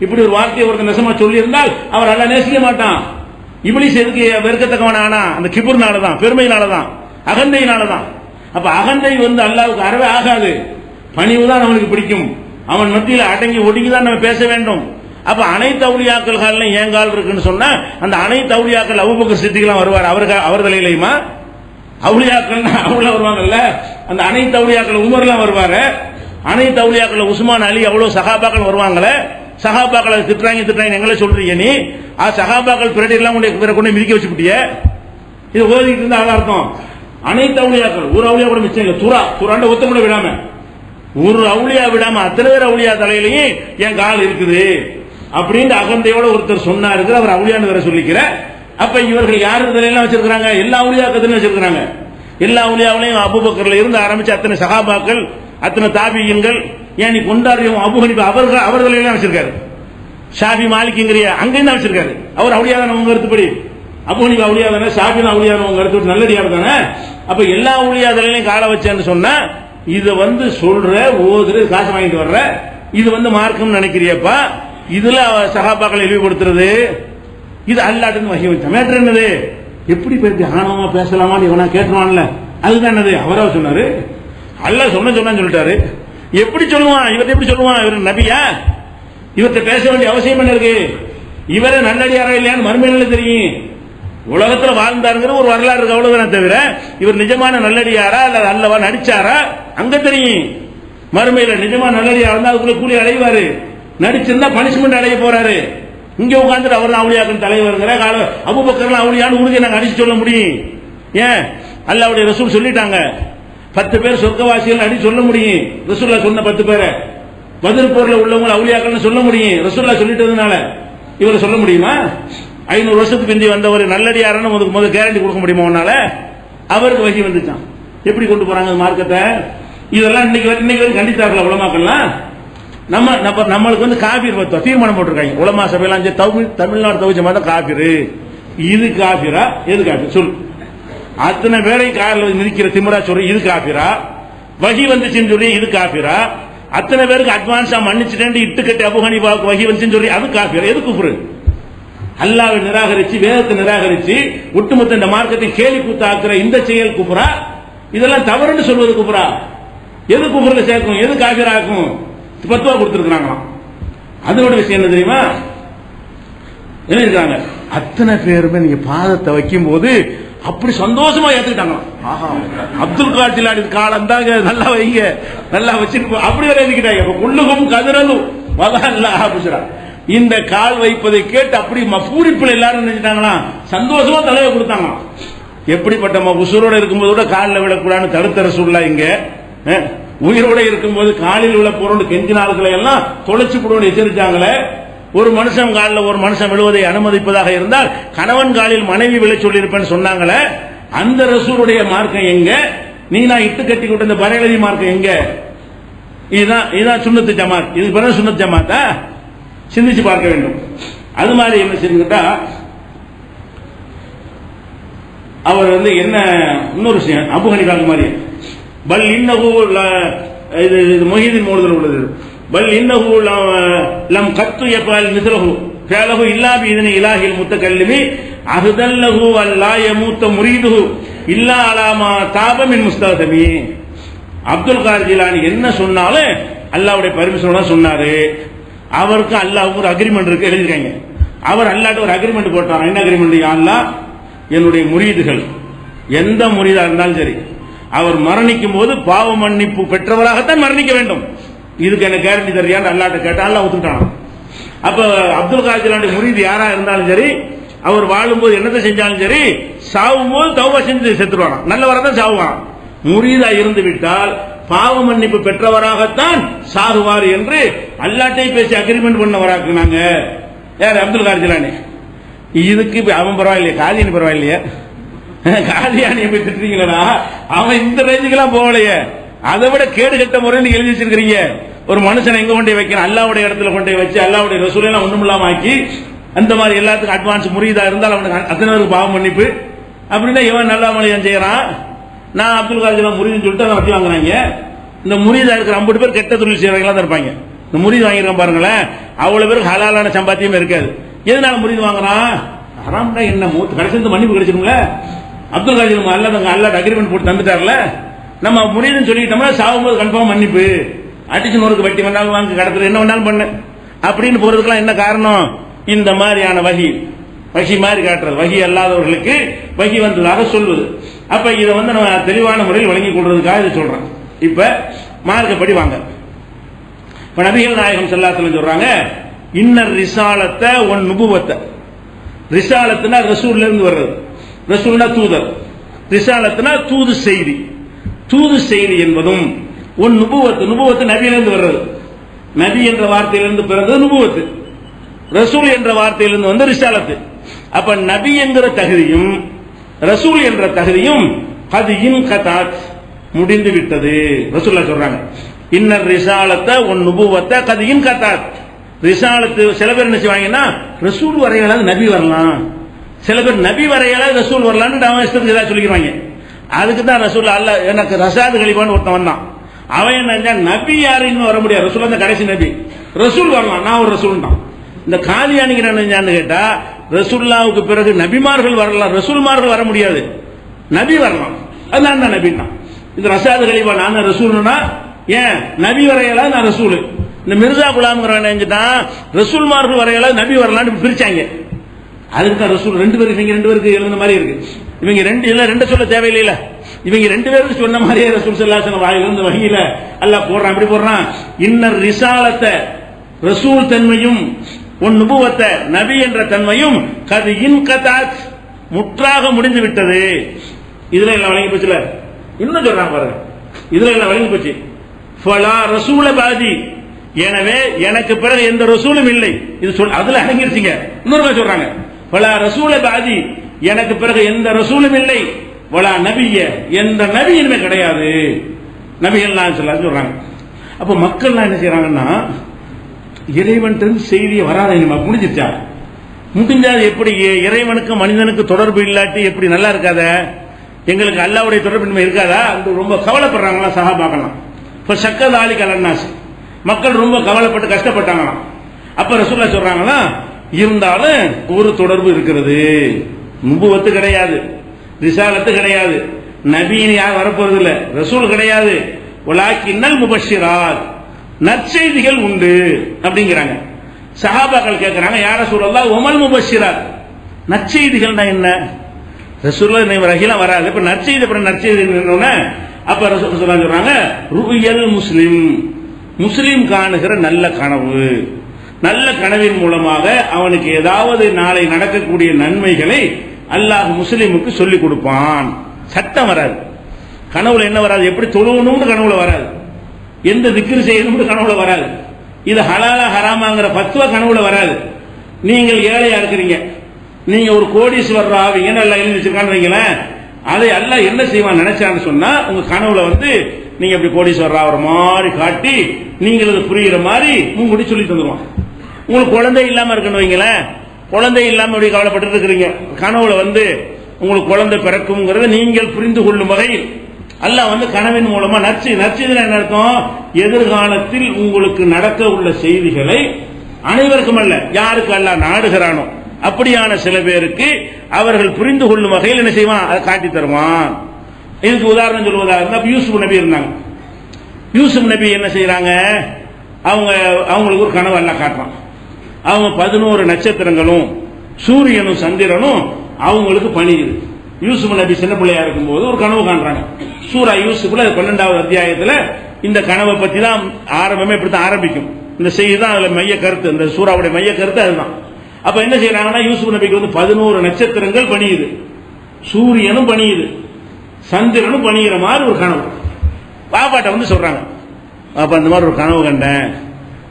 இப்படி ஒரு வார்த்தையை ஒருத்தர் நெசமா சொல்லி இருந்தால் அவர் அல்லாஹ் நேசிக்க மாட்டான். இப்லீஸ் எதுக்கு வெறுக்கத்தக்கவன ஆனா? அந்த கிபுர்னாலதான், பெருமையினாலதான், அகந்தையினாலதான். அப்ப அகந்தை வந்து அல்லாஹ்வுக்கு அறவே ஆகாது. பணிவு தான் அவனுக்கு பிடிக்கும். அவன் மத்தியில் அடங்கி ஒடுங்கி தான் நம்ம பேச வேண்டும். அப்ப அனைத்து அவுலியாக்கள் காலிலும் ஏங்கால் இருக்குன்னு சொன்னா, அந்த அனைத்து அவுலியாக்கள் அபூபக்கர் சித்திக்லாம் வருவார் அவர் தலையிலையுமா? அவுலியாக்கள் அவ்வளவு வருவாங்கல்ல, அந்த அனைத்து அவுலியாக்கள் உமர்லாம் வருவாரு, அனைத்து அவுலியாக்கள் உஸ்மான் அலி அவ்வளவு சஹாபாக்கள் வருவாங்களே. சஹாபாக்களை திட்டுறாங்க எங்களை சொல்றீங்க நீ? சஹாபாக்கள் பிரடிலாம் கொண்டு மிதிக்க வச்சுக்கிட்டிய. இது ஓதிக்கிட்டு இருந்தா அர்த்தம் அனைத்து அவுலியாக்கள், ஒரு அவுலியா கூட மிச்சம் இல்லை. துராண்ட ஒத்த கூட விடாம, ஒரு அவுலியா விடாம அத்தனை பேர் அவுலியா தலையிலையும் என் கால் இருக்குது அப்படின்னு அகந்தையோட ஒருத்தர் சொன்னாரு. அவர் அவுலியான்னு வேற சொல்லிக்கிற. அப்ப இவர்கள் யாரு தலையெல்லாம் வச்சிருக்காங்க? எல்லா அவுலியாக்கத்திலும் வச்சிருக்காங்க. எல்லா அவுலியாவிலையும் அபூபக்கர்ல இருந்து ஆரம்பிச்சு அத்தனை சஹாபாக்கள், அத்தனை தாபியங்கள், ஏன் நீ கொண்டாடுறோம் அபூ ஹனீஃபா அவர்களையும் வச்சிருக்காரு. ஷாஃபி மாலிக்ங்கிறிய அங்கேயும் தான் வச்சிருக்காரு. அவர் அவுலியா தானே உங்க கருத்துப்படி? அபூ ஹனீஃபா அவுலியா தானே, ஷாஃபி அவுலியா உங்க கருத்து நல்லடியார் தானே. அப்ப எல்லா அவுலியா தலையிலையும் காலை வச்சேன்னு சொன்னா, இதை வந்து சொல்ற ஓதுற காசு வாங்கிட்டு வர்ற, இது வந்து மார்க்கம் நினைக்கிறியப்பா? இதுல சஹாபாக்களை இழிவுபடுத்துறது, இது அல்லாஹ்ட்ட வஹி வந்த மேட்டர் என்னது? எப்படி பேசி ஆணவமா பேசலாமான்னு இவனா கேட்டுவான்ல, அதுதான் என்னது? அவரா சொன்னாரு, அல்லாஹ் சொன்னான்னு சொல்லிட்டாரு. எப்படி சொல்லுவான்? இவர்கிட்ட எப்படி சொல்லுவான்? இவர் நபியா? இவர்கிட்ட பேச வேண்டிய அவசியம் என்ன இருக்கு? இவரே நல்லடியாரா இல்லையான்னு மறுமையில தெரியும். உலகத்துல வாழ்ந்தாருங்கிற ஒரு வரலாறு இருக்கு, அவ்வளவுதான். தவிர இவர் நிஜமான நல்லடியாரா அல்லது அல்லவா நடிச்சாரா அங்க தெரியும். மறுமையில நிஜமா நல்லடியாரா இருந்தா அதுக்குள்ள கூலி அடைவாரு, நடிச்சிருந்தா பனிஷ்மெண்ட் அடைய போறாரு. இங்க உட்கார்ந்துட்டு அவர் தான் அவுலியாக்கள் தலைவருங்கிற அபூபக்கர்லாம் அவுலியான்னு உறுதியை நாங்க அடிச்சு சொல்ல முடியும். ஏன்? அல்லாஹ்வுடைய ரசூல் சொல்லிட்டாங்க, 10 பேர் சொர்க்கவாசிகள் அடி சொல்ல முடியும். ரசூல்லா சொன்ன 10 பேரை பத்ர் போர்ல உள்ளவங்க அவுலியாக்கள்னு சொல்ல முடியும். ரசூல்லா சொல்லிட்டதுனால இவரை சொல்ல முடியுமா? 500 வருஷத்துக்கு பிந்தி வந்த ஒரு நல்லடியாரன்னு முதல் கேரண்டி கொடுக்க முடியுமா உன்னால? அவருக்கு வகி வந்துச்சான். எப்படி கொண்டு போறாங்க மார்க்கத்தை? இதெல்லாம் இன்னைக்கு வரைக்கும் கண்டித்தார்கள் உலமாக்கள்லாம். நம்மளுக்கு வந்து காபீர் தீர்மானம் போட்டிருக்காங்க உலமா சபையெல்லாம். தமிழ்நாடு தவிச்ச மாதிரி காபீர், இது காபீரா எது காபீர் சொல்? அத்தனை பேரை காரில் மிதிக்கிற திமுறா சொல்லி இது காபீரா? வகி வந்துச்சுன்னு சொல்லி இது காபீரா? அத்தனை பேருக்கு அட்வான்ஸா மன்னிச்சுட்டேன் இட்டு கட்டி அபூ ஹனீஃபாவுக்கு வகி வந்துச்சுன்னு சொல்லி அது காபீரா? எது குஃப்ரு? அல்லாஹ்வை நிராகரிச்சு வேதத்தை நிராகரிச்சு ஒட்டுமொத்த இந்த மார்க்கத்தை கேலி கூத்தாக்குற இந்த செயல் குஃப்ரா? இதெல்லாம் தவறுன்னு சொல்வது குஃப்ரா? எது குஃப்ர்ல சேர்க்கும்? எது காபீராக்கும்? பத்துவா கொடுத்திருக்காங்களாம். அதோட விஷயம் என்ன தெரியுமா? என்ன அத்தனை பேருமே நீங்க பாதத்தை வைக்கும் போது அப்படி சந்தோஷமா ஏத்துக்கிட்டாங்க. ஆஹா, அப்துல் காதர் ஜிலானி காலம் தாங்க, நல்லா வைங்க, நல்லா வச்சுட்டு அப்படி வரை எழுதிக்கிட்டாங்க. குல்லுகும் கதிரலும் இந்த கால் வைப்பதை கேட்டு அப்படி பூரிப்பில் எல்லாரும் நினைச்சிட்டாங்களா, சந்தோஷமா தலைவை கொடுத்தாங்க. எப்படிப்பட்ட உசுரோட இருக்கும்போது கூட காலில் விழக்கூடாதுன்னு தடுத்த ரசூலுல்லா இங்க உயிரோட இருக்கும்போது காலில் உள்ள பொருள் கெஞ்சினார்களை எல்லாம் தொலைச்சு போடுவோம் எச்சரிச்சாங்களே. ஒரு மனுஷன் காலில் ஒரு மனுஷன் விழுவதை அனுமதிப்பதாக இருந்தால் கணவன் காலில் மனைவி விழ சொல்லியிருப்பேன்னு சொன்னாங்களே. அந்த ரசூலுடைய மார்க்கம் எங்க? நீ நான் இட்டு கட்டி கொண்ட இந்த பரேலவி மார்க்கம் எங்க? இதுதான் சுன்னத்து ஜமாத். இது பிறகு சுன்னத் ஜமாத்தா? சிந்திச்சு பார்க்க வேண்டும். அது மாதிரி என்ன செஞ்சுக்கிட்டா அவர் என்ன இன்னொரு விஷயம் அபு ஹனீஃபா மாதிரி பல் இன்னஹு இது மொஹிதீன் மௌலூதுல உள்ளது. பல் இன்னஹு லம் கத்து யஃபல் மிஸ்லஹு ஃபஅலஹு இல்லா பிஇذن இலாஹில் முத்தகல்லிமி அஹ்தல்லஹு அல்லா யமூத முரீதுஹு இல்லா அலா மா தாப மின் முஸ்தஹமி. அப்துல் காதர் ஜிலானி என்ன சொன்னாலும் அல்லாஹ்வுடைய பர்மிஷனோட சொன்னாரு. அவருக்கு அல்லாஹ்வுக்கு ஒரு அக்ரிமெண்ட் இருக்கு எழுதிருக்காங்க. அவர் அல்லாஹ்ட்ட ஒரு அக்ரிமெண்ட் போட்டார். என்ன அக்ரிமெண்ட்? யா அல்லாஹ், என்னுடைய முரீதுகள் எந்த முரீதா இருந்தாலும் சரி, அவர் மரணிக்கும் போது பாவ மன்னிப்பு பெற்றவராகத்தான் மரணிக்க வேண்டும். இதுக்கு என்ன கேரண்டி தரியான்னு அல்லாஹ்ட்ட கேட்டா அல்லாஹ் ஒத்துக்கிட்டான். அப்ப அப்துல் காதர் ஜிலானி முரீது யாரா இருந்தாலும் சரி, அவர் வாழும்போது என்னத்தை செஞ்சாலும் சரி, சாவும் போது தௌபா செஞ்சு செத்துருவாங்க, நல்லவராக சாவுவான். முரீதா இருந்து விட்டால் பாவ மன்னிப்பு பெற்றவராகத்தான் சாகுவார் என்று அல்லாஹ்ட்டை பேசி அக்ரிமெண்ட் பண்ணவராக்குனாங்க. யார்? அப்துல் காதர் ஜிலானி. இதுக்கு அவன் பரவாயில்லையா? காதியானி பரவாயில்லையா? காதியானியை போய் திட்டுறீங்களா? அவன் இந்த ரேஞ்சுக்கெல்லாம் போகலையே. அதை விட கேடு கட்ட முறைன்னு எழுதி வச்சிருக்கிறீங்க. ஒரு மனுஷனை எங்க கொண்டே வைக்கணும்? அல்லாஹ்வுடைய இடத்துல கொண்டே வச்சு அல்லாஹ்வுடைய ரசூலை எல்லாம் ஒண்ணும் இல்லாம ஆக்கி அந்த மாதிரி எல்லாத்துக்கும் அட்வான்ஸ் முரீதா இருந்தால் அவனுக்கு அத்தனை பேருக்கு பாவம் மன்னிப்பு அப்படின்னா இவன் நல்லா மலையான் செய்யறான். நான் அப்துல் காதர் ஜிலானி முரீதுன்னு சொல்லிட்டு அதை வட்டி வாங்குறாங்க. இந்த முரீதா இருக்கிற 50 பேர் கெட்ட தொழில் செய்யறவங்களா தான் இருப்பாங்க. இந்த முரீது வாங்கிருக்கான் பாருங்களேன், அவ்வளவு பேருக்கு ஹலாலான சம்பாத்தியமே இருக்காது. எதனால முரீது வாங்குறான்? ஹராம்னா என்ன? கடைசி மன்னிப்பு கிடைச்சிருங்களா? அப்துல் காதர் ஜிலானி அல்லாஹ் அக்ரிமெண்ட் போட்டு தந்துட்டார்ல. நம்ம முரீதுன்னு சொல்லிட்டோம்னா சாகும்போது கன்ஃபார்ம் மன்னிப்பு, அடிச்சு நூறுக்கு வட்டி வேணாலும் வாங்க, கடத்துல என்ன வேணாலும் பண்ணு அப்படின்னு போறதுக்கெல்லாம் என்ன காரணம்? இந்த மாதிரியான வகி மாதிரி காட்டுறது, வகி அல்லாதவர்களுக்கு வகி வந்ததாக சொல்வது. அப்ப இதை நம்ம தெளிவான முறையில் வழங்கி கொள்றதுக்காக இதை சொல்றேன். இப்ப மார்க்கப்படி வாங்க. இப்ப நபிகள் நாயகம் ஸல்லல்லாஹு அலைஹி வஸல்லம் சொல்றாங்க, இன்னர் ரிசாலத்தை ஒன் நுபுவத்தை. ரிசாலத்துனா ரசூல்ல இருந்து வர்றது. ரசூல்னா தூதர், ரிசாலத்துனா தூது செய்தி. தூது செய்தி என்பதும் ஒன் நுபுவத்து. நுபுவத்து நபியிலிருந்து வர்றது. நபி என்ற வார்த்தையிலிருந்து பிறந்தது நுபுவத்து. ரசூல் என்ற வார்த்தையிலிருந்து வந்து ரிசாலத்து. அப்ப நபி என்கிற தகுதியும் ரசூல் என்ற தகுதியும் அது இன்கதாத் முடிந்து விட்டது. ரசூலுல்லாஹ் சொல்றாங்க, இன்னர் ரிசாலத்தை ஒன் நுபுவத்தை கது இன்கதாத். ரிசாலத்து சில பேர் என்ன செய்வாங்கன்னா, ரசூல் வரையலாது நபி வரலாம், சில பேர் நபி வரையலாது ரசூல் வரலான்னு அவன் இஷ்டத்துக்கு ஏதாவது சொல்லிக்கிறாங்க. அதுக்கு தான் ரசூல் அல்லாஹ் எனக்கு ரசாது கலிபான்னு ஒருத்தன் வந்தான். அவன் என்ன, நபி யாரு இன்னும் வர முடியாது, ரசூல் அந்த கடைசி நபி, ரசூல் வரலாம், நான் ஒரு ரசூல் தான். இந்த காதியானிங்கிறான்னு கேட்டா, ரசூலுல்லாஹ்வுக்கு பிறகு நபிமார்கள் வரலாம், ரசூல்மார்கள் வர முடியாது, நபி வரலாம், அதுதான் தான் நபி தான். இந்த ரசாது கலிபா நான் ரசூல்னா ஏன் நபி வரையலாம், நான் ரசூல். இந்த மிர்சா குலாம்ங்கிறான் நினைஞ்சிட்டான் ரசூல்மார்கள் வரையலாம் நபி வரலான்னு பிரிச்சாங்க. அதுக்கு தான் ரசூல் ரெண்டு பேருக்கு எழுந்த மாதிரி இருக்கு. இவங்க ரெண்டு சொல்ல தேவையில்லை. இவங்க ரெண்டு பேருக்கு சொன்ன மாதிரியே ரசூல் ஸல்லல்லாஹு அலைஹி வஸல்லம் வாயிலிருந்து வஹீல அல்லாஹ் போடுறான். எப்படி போடுறான்? இன்னர் ரிசாலத்தை ரசூல் தன்மையும் ஒன் நுபுவத்தை நபி என்ற தன்மையும் கது இன்கதாத் முற்றாக முடிந்து விட்டது. இதுல எல்லாம் வழங்கி போச்சுல. இன்னும் சொல்றான் பாருங்க, இதுல எல்லாம் வழங்கி போச்சு. ஃபலா ரசூல பாதி, எனவே எனக்கு பிறகு எந்த ரசூலும் இல்லை. இது சொல் அதுல அடங்கிருச்சுங்க. இன்னொரு சொல்றாங்க, ஃபலா ரசூல பாதி, எனக்கு பிறகு எந்த ரசூலும் இல்லை, வலா நபிய, எந்த நபி இனிமே கிடையாது, நபிகள் சொல்றாங்க. அப்ப மக்கள் என்ன செய்யறாங்கன்னா, இறைவன் செய்தியை வராத முடிஞ்சிருச்சா? முடிஞ்சாது எப்படி? இறைவனுக்கு மனிதனுக்கு தொடர்பு இல்லாட்டி எப்படி நல்லா இருக்காத? எங்களுக்கு அல்லாஹ்வுடைய தொடர்பு இருக்காதா? ரொம்ப கவலைப்படுறாங்களா சஹாபாக்கலாம். இப்ப சக்கத் ஆலி கலன்னாஸ், மக்கள் ரொம்ப கவலைப்பட்டு கஷ்டப்பட்டாங்களாம். அப்ப ரசூலுல்லாஹ் சொல்றாங்களா, இருந்தாலும் ஒரு தொடர்பு இருக்கிறது. நுபுவத்து கிடையாது, ரிசாலத்து கிடையாது, நபின்னு யார் வரப்போறது இல்ல, ரசூல் கிடையாது. வலாக்கின்னல் முபஷ்ஷிராத், நற்செய்திகள் உண்டு அப்படிங்கிறாங்க. சஹாபாக்கள் கேட்கிறாங்க, யா ரசூலல்லாஹ் வமல் முபஷ்ஷிராத், நற்செய்திகள்னா என்ன? ரசூலுல்லாஹ் ரஹீலா வராது, இப்ப நற்செய்தி என்னன்னா, அப்ப ரசூல் சொல்றாங்க, ருயல் முஸ்லிம், முஸ்லிம் காணுகிற நல்ல கனவு. நல்ல கனவின் மூலமாக அவனுக்கு ஏதாவது நாளை நடக்கக்கூடிய நன்மைகளை அல்லாஹ் முஸ்லிமுக்கு சொல்லிக் கொடுப்பான். சட்டம் வராது கனவுல. என்ன வராது? எப்படி தொழுவணும்னு கனவுல வராது, எந்த திக்ர் செய்யணும்னு கனவுல வராது, இது ஹலாலா ஹராமாங்கிற பத்துவ கனவுல வராது. நீங்கள் ஏழையா இருக்கிறீங்க, நீங்க ஒரு கோடீஸ்வரர் ஆவீங்கன்னு எல்லாம் எழுதி வச்சிருக்கான்னு வைங்களேன், அதை அல்லாஹ் என்ன செய்வான் நினைச்சான்னு சொன்னா, உங்க கனவுல வந்து நீங்க அப்படி கோடீஸ்வரர் ஆகிற மாதிரி காட்டி நீங்களுக்கு புரியுற மாதிரி முன்கூட்டி சொல்லி தந்துருவான். உங்களுக்கு குழந்தை இல்லாம இருக்குன்னு வைங்களேன், குழந்தை இல்லாம இப்படி கவலைப்பட்டு இருக்கிறீங்க, கனவுல வந்து உங்களுக்கு குழந்தை பிறக்கும்ங்கிறத நீங்கள் புரிந்து கொள்ளும் வகையில் அல்லாஹ் வந்து கனவின் மூலமா நற்செய்தி என்ன அர்த்தம், எதிர்காலத்தில் உங்களுக்கு நடக்க உள்ள செய்திகளை அனைவருக்கும் அல்ல, யாருக்கு அல்லாஹ் நாடுகிறானோ அப்படியான சில பேருக்கு அவர்கள் புரிந்து கொள்ளும் வகையில் என்ன செய்வான், அதை காட்டி தருவான். இதுக்கு உதாரணம் சொல்வதாக இருந்தா யூசுப் நபி இருந்தாங்க. யூசுப் நபி என்ன செய்யறாங்க, அவங்களுக்கு ஒரு கனவு அல்லாஹ் காட்டுறான். அவங்க 11 நட்சத்திரங்களும் சூரியனும் சந்திரனும் அவங்களுக்கு பணியுது. யூசுப் நபி சின்ன பிள்ளையா இருக்கும்போது ஒரு கனவு காண்றாங்க. சூரா யூசுப்ல 12வது அத்தியாயத்துல இந்த கனவை பத்தி தான் ஆரம்பமே இப்படித்தான் ஆரம்பிக்கும். இந்த செய்தி தான் அதுல மைய கருத்து, இந்த சூறாவுடைய மைய கருத்து அதுதான். அப்ப என்ன செய்யறாங்கன்னா, யூசுப் நபிக்கு வந்து 11 நட்சத்திரங்கள் பணியுது, சூரியனும் பணியுது, சந்திரனும் பணிகிற மாதிரி ஒரு கனவு. பாப்பாட்ட வந்து சொல்றாங்க, பாப்பா இந்த மாதிரி ஒரு கனவு கண்டேன்.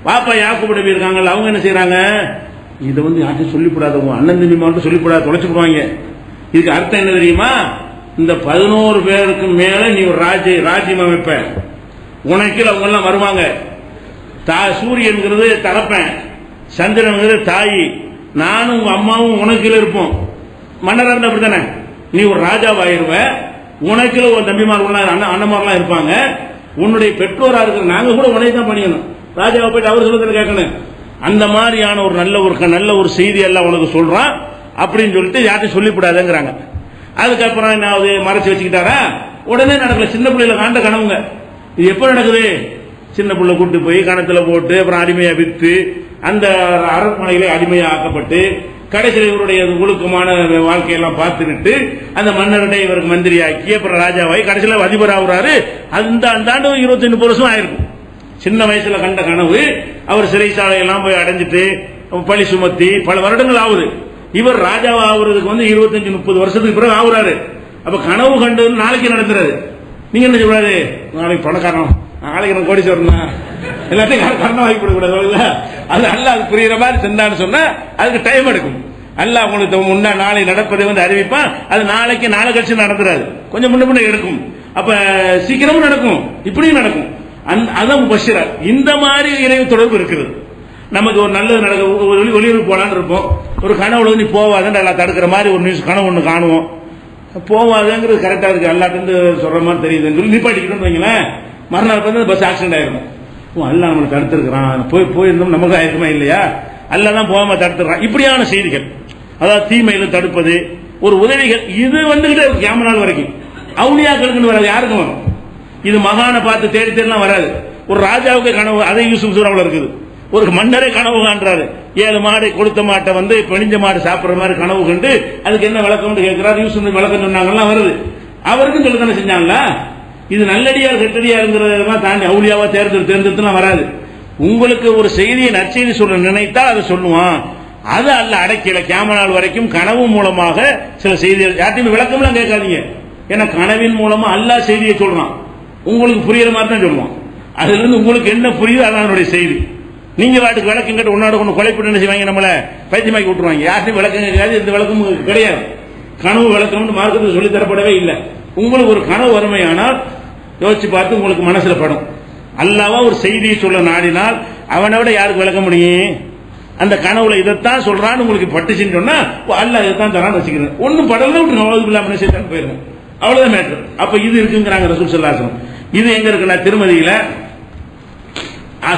பாப்பா யாக்கூப் நபி இருக்காங்கல்ல, அவங்க என்ன செய்யறாங்க, இதை வந்து யார்ட்டும் சொல்லிவிடாத, அண்ணன் தம்பி மட்டும் சொல்லிவிடாத, தொலைச்சு போடுவாங்க. இதுக்கு அர்த்தம் என்ன தெரியுமா, இந்த 11 பேருக்கு மேல நீ ஒரு ராஜ்யம் அமைப்ப, உனக்கு அவங்க எல்லாம் வருவாங்க. சூரியன்கிறது தகப்பன், சந்திரன்கிறது தாய், நானும் உங்க அம்மாவும் உனக்கு இருப்போம். மன்னரா இருந்தா அப்படித்தானே, நீ ஒரு ராஜாவாயிருவ, உனக்கு ஒரு தம்பிமார் அண்ணமாரெல்லாம் இருப்பாங்க, உன்னுடைய பெற்றோரா இருக்கிற நாங்க கூட உனக்கு தான் பண்ணிக்கணும், ராஜாவை போயிட்டு அவர் சொல்லுறது கேட்கணும். அந்த மாதிரியான ஒரு நல்ல ஒரு செய்தி எல்லாம் உனக்கு சொல்றான் அப்படின்னு சொல்லிட்டு யார்ட்டும் சொல்லிவிடாதுங்கிறாங்க. அதுக்கப்புறம் என்ன ஆகுது, மறைச்சு வச்சுக்கிட்டாரா, உடனே நடக்கல. சின்ன பிள்ளைல காண்ட கனவுங்க. இது எப்ப நடக்குது, சின்ன பிள்ளை கூட்டு போய் கணத்துல போட்டு அப்புறம் அடிமையா வித்து அந்த அரண்மனையிலே அடிமையா ஆக்கப்பட்டு கடைசியில் இவருடைய ஒழுக்கமான வாழ்க்கையெல்லாம் பார்த்துக்கிட்டு அந்த மன்னருடைய இவருக்கு மந்திரி ஆக்கி அப்புறம் ராஜாவாய் கடைசியில் அதிபர் ஆகுறாரு. அந்த ஆண்டு 25 வருஷம் ஆயிருக்கும். சின்ன வயசுல கண்ட கனவு அவர் சிறைச்சாலையெல்லாம் போய் அடைஞ்சிட்டு பழி சுமத்தி பல வருடங்கள் ஆகுது. இவர் ராஜாவா ஆகுறதுக்கு வந்து 25-30 வருஷத்துக்கு பிறகு ஆகுறாரு. அப்ப கனவு கண்டு நாளைக்கு நடத்துறாரு. நீங்க என்ன சொல்றாரு, நாளைக்கு பணக்காரன், நாளைக்கு நான் கோடீஸ்வரன், எல்லாத்தையும் கரணம் வாங்கி கொடுக்கூடாது. அது அல்லாஹ் அது புரியுற மாதிரி செஞ்சான்னு சொன்னா அதுக்கு டைம் எடுக்கும். அல்லாஹ் உங்களுக்கு முன்னா நாளை நடப்பதை வந்து அறிவிப்பான். அது நாளைக்கு நாளை கழிச்சு நடத்துறாரு, கொஞ்சம் முன்ன எடுக்கும். அப்ப சீக்கிரமும் நடக்கும், இப்படியும் நடக்கும். அதான் பஷீரா. இந்த மாதிரி இணைவு தொடர்பு இருக்கிறது. நமக்கு ஒரு நல்லது நடக்க வெளியூருக்கு போலான்னு இருப்போம், ஒரு கனவுல நீ போவாதுன்னு எல்லாம் தடுக்கிற மாதிரி ஒரு நியூஸ் கனவு ஒன்று காணுவோம். போவாதுங்கிறது கரெக்டா இருக்கு, எல்லாத்துலேருந்து சொல்ற மாதிரி தெரியுதுன்னு சொல்லி நிப்பாட்டிக்கிட்டோன்னு வைங்களேன், மறுநாள் வந்து பஸ் ஆக்சிடென்ட் ஆயிரும். அல்ல நம்மளை தடுத்திருக்கிறான், போயிருந்தோம் நமக்கு ஆயிருக்குமா இல்லையா, அல்ல தான் போகாம தடுத்துறான். இப்படியான செய்திகள், அதாவது தீமையில தடுப்பது ஒரு உதவிகள், இது வந்துகிட்டே இருக்கு கியாமத் நாள் வரைக்கும். அவுலியாக்களுக்குன்னு வராது, யாருக்கும் வரும். இது மகானை பார்த்து தேடி தேடிலாம் வராது. ஒரு ராஜாவுக்கு கனவு, அதே யூசுப் சூறாவுல இருக்குது. ஒரு மன்னரே கனவு காண்றாரு, 7 மாடை கொடுத்த மாட்டை வந்து பெணிஞ்ச மாடு சாப்பிடுற மாதிரி கனவு கண்டு அதுக்கு என்ன விளக்கம் கேட்கிறாரு. யூசுப் விளக்கம் சொன்னாங்கலாம் வருது, அவருக்கும் சொல்ல தானே செஞ்சாங்களா. இது நல்லடியார் கெட்டடியாருங்கிறதெல்லாம் தாண்டி அவுலியாவா தேர்ந்தெடுத்துலாம் வராது. உங்களுக்கு ஒரு செய்தியை நற்செய்தி சொல்ல நினைத்தால் அதை சொல்லுவான். அது அல்ல அடைக்கல. கியாமத் நாள் வரைக்கும் கனவு மூலமாக சில செய்திகள் யார்ட்டையும் விளக்கம்லாம் கேட்காதீங்க. ஏன்னா கனவின் மூலமா அல்லாஹ் செய்தியை சொல்றான், உங்களுக்கு புரியுற மாதிரி தான் சொல்லுவான். அதுல இருந்து உங்களுக்கு என்ன புரியுது அதான் என்னுடைய செய்தி. நீங்க வாட்டுக்கு விளக்கம் கேட்டு உன்னோட கொண்டு கொலைப்பட்டு என்ன செய்வாங்க, நம்மள பைத்தியமாக்கி விட்டுருவாங்க. யார்ட்டையும் விளக்கம் கேட்காது, எந்த விளக்கமும் கிடையாது. கனவு விளக்கம்னு மார்க்கத்தில் சொல்லி தரப்படவே இல்லை. உங்களுக்கு ஒரு கனவு வறுமையானால் யோசிச்சு பார்த்து உங்களுக்கு மனசுல படும். அல்லாஹ்வா ஒரு செய்தியை சொல்ல நாடினால் அவனை விட யாருக்கு விளக்க முடியும்? அந்த கனவுல இதைத்தான் சொல்றான்னு உங்களுக்கு பட்டுச்சுன்னு சொன்னா அல்லாஹ் இதைத்தான் தரான்னு வச்சுக்கிறேன். ஒன்னும் படல விட்டு போயிருங்க, அவ்வளவுதான் மேட்ரு. அப்ப இது இருக்குங்கிறாங்க ரசூல் ஸல்லல்லாஹு அலைஹி வஸல்லம். இது எங்க இருக்குன்னா திருமதியில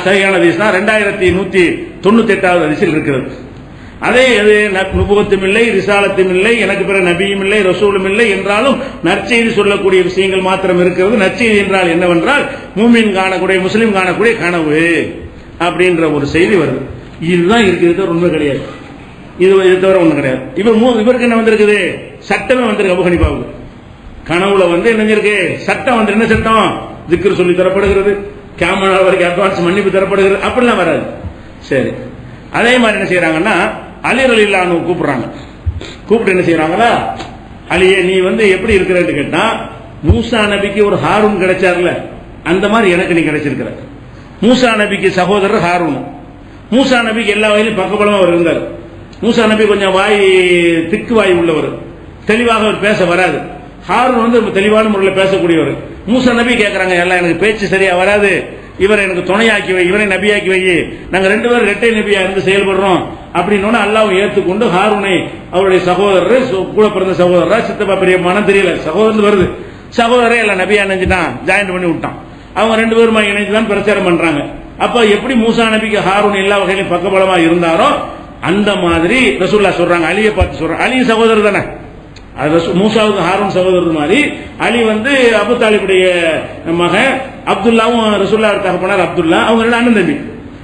சரியான ஹதீஸ் தான், 2198வது ஹதீஸில் இருக்கிறது. அதே நுபுவத்தும் இல்லை, ரிசாலத்தும் இல்லை, எனக்கு பிற நபியும் இல்லை, ரசூலும் இல்லை என்றாலும் நற்செய்தி சொல்லக்கூடிய விஷயங்கள் மாத்திரம் இருக்கிறது. நற்செய்தி என்றால் என்னவென்றால் மூமின் காணக்கூடிய முஸ்லீம் காணக்கூடிய கனவு அப்படின்ற ஒரு செய்தி வருது. இதுதான் இருக்குது, உண்மை கிடையாது. இது தவிர ஒண்ணு கிடையாது. இவருக்கு என்ன வந்திருக்குது, சட்டமே வந்திருக்கு. அபூ ஹனீஃபாவுக்கு கனவுல வந்து என்ன இருக்கு, சட்டம் வந்து என்ன சட்டம், திக்ர் சொல்லி தரப்படுகிறது, கியாமத் நாள் வரைக்கும் அட்வான்ஸ் மன்னிப்பு தரப்படுகிறது, அப்படிலாம் வராது. சரி, அதே மாதிரி என்ன செய்யறாங்கன்னா அலி ரலியல்லாஹு அன்ஹு கூப்பிடுறாங்க. கூப்பிட்டு என்ன செய்யறாங்களா, அலியே நீ வந்து எப்படி இருக்கிறன்னு கேட்டா, மூசா நபிக்கு ஒரு ஹாரூன் கிடைச்சார்ல, அந்த மாதிரி எனக்கு நீ கிடைச்சிருக்கிற. மூசா நபிக்கு சகோதரர் ஹாரூன். மூசா நபிக்கு எல்லா வகையிலும் பக்கபலமா அவர் இருந்தார். மூசா நபி கொஞ்சம் திக்கு வாய் உள்ளவர், தெளிவாக அவர் பேச வராது. ஹாரூன் வந்து தெளிவான முறையில் பேசக்கூடியவர். மூசா நபி கேட்கறாங்க, எல்லாம் எனக்கு பேச்சு சரியா வராது, இவரை எனக்கு துணையாக்கி வை, இவரை நபியாக்கி வை, நாங்க 2 பேரும் இரட்டை நபியா இருந்து செயல்படுறோம் அப்படின்னு அல்லாஹ் ஏற்றுக்கொண்டு ஹாரூனை அவருடைய சகோதரர், கூட பிறந்த சகோதரரா சித்தப்பா பெரியம்மான தெரியல, சகோதரன் வருது, சகோதரரே எல்லாம் நபியா நினைஞ்சுட்டான், ஜாயின் பண்ணி விட்டான். அவங்க 2 பேருமா இணைஞ்சுதான் பிரச்சாரம் பண்றாங்க. அப்ப எப்படி மூசா நபிக்கு ஹாரூன் எல்லா வகையிலும் பக்கபலமா இருந்தாரோ அந்த மாதிரி ரசூலுல்லாஹ் சொல்றாங்க, அலியை பார்த்து சொல்றாங்க. அலி சகோதரர் தானே, மூசாவுக்கு ஹாரூன் சகோதரர் மாதிரி அலி வந்து அபு தாலிபுடைய மகன், அப்துல்லாவும் ரசூலுல்லாஹ் தகப்பனார் அப்துல்லா, அவங்க 2 அண்ணன் தம்பி.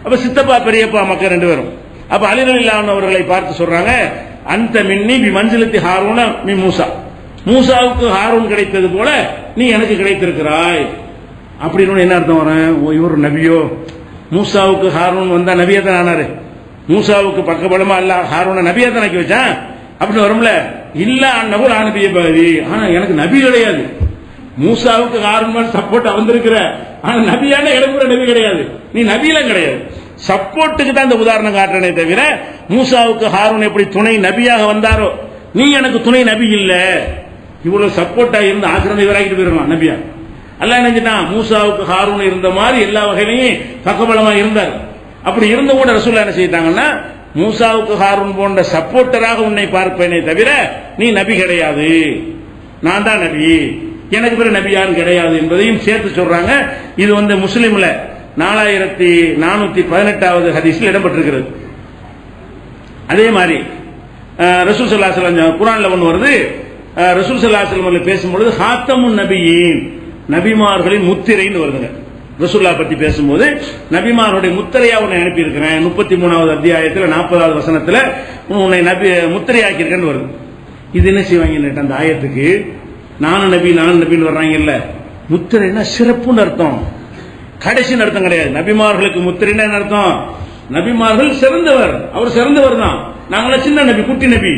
அப்ப சித்தப்பா பெரியப்பா மக்கள் 2 பேரும். அப்ப அலி ரலியல்லாஹு அன்ஹு அவர்களை பார்த்து சொல்றாங்க, அந்த மின்னி பி மன்சிலத்தி ஹாரூன மி மூசா, மூசாவுக்கு ஹாரூன் கிடைத்தது போல நீ எனக்கு கிடைத்திருக்கிறாய். அப்படின்னு என்ன அர்த்தம் வரும்? இவர் நபியோ? மூசாவுக்கு ஹாரூன் வந்தா நபியா தான் ஆனாரு, மூசாவுக்கு பக்கபலமா அல்ல ஹாரூன நபியா தான் ஆக்கி வச்சான் அப்படின்னு வரும்ல. இல்ல அன்னபுல் ஆனபிய பகுதி, ஆனா எனக்கு நபி கிடையாது. மூசாவுக்கு ஹாரூன் சப்போர்ட் வந்திருக்கிற, ஆனா நபியான இடம்புற நபி கிடையாது, நீ நபியெல்லாம் கிடையாது. சப்போர்ட்டுக்கு தான் இந்த உதாரணம் காட்டுறனே தவிர மூசாவுக்கு ஹாரூன் எப்படி துணை நபியாக வந்தாரோ நீ எனக்கு துணை நபி இல்ல. இவ்வளவு சப்போர்ட்டா இருந்து ஆக்கிரமி வராக்கிட்டு போயிடலாம் நபியா. அல்லாஹ் நினைச்சிட்டான் மூசாவுக்கு ஹாரூன் இருந்த மாதிரி எல்லா வகையிலையும் பக்கபலமா இருந்தார். அப்படி இருந்த கூட ரசூலுல்லாஹ் என்ன செய்தாங்கன்னா, மூசாவுக்கு ஹாரூன் போன்ற சப்போர்ட்டராக உன்னை பார்ப்பேனே தவிர நீ நபி கிடையாது, நான் தான் நபி, எனக்கு பிற நபியான் கிடையாது என்பதையும் சேர்த்து சொல்றாங்க. இது வந்து முஸ்லிம்ல 4418வது ஹதீஸில் இடம்பெற்றிருக்கிறது. அதே மாதிரி ரசூல் ஸல்லல்லாஹு அலைஹி வஸல்லம் குர்ஆன்ல ஒன்று வருது, ரசூல் ஸல்லல்லாஹு அலைஹி வஸல்லம் பேசும்பொழுது ஹாத்தமுன் நபியீன், நபிமார்களின் முத்திரைன்னு வருதுங்க. ரசூலுல்லாஹ் பத்தி பேசும்போது நபிமார்களுடைய முத்திரையா உன்னை அனுப்பி இருக்கிறேன், 33வது அத்தியாயத்தில் 40வது வசனத்துல உன்னை நபி முத்திரையாக்கி இருக்கேன்னு வருது. இது என்ன செய்வாங்க அந்த ஆயத்துக்கு? நானும் நபின்னு வர்றாங்கல்ல, முத்திரைன்னா சிறப்புன்னு அர்த்தம், கடைசின்னு அர்த்தம் கிடையாது. நபிமார்களுக்கு முத்திரைன்னா என்ன அர்த்தம்? நபிமார்கள் சிறந்தவர், அவர் சிறந்தவர் தான், நாங்களாம் சின்ன நபி, குட்டி நபி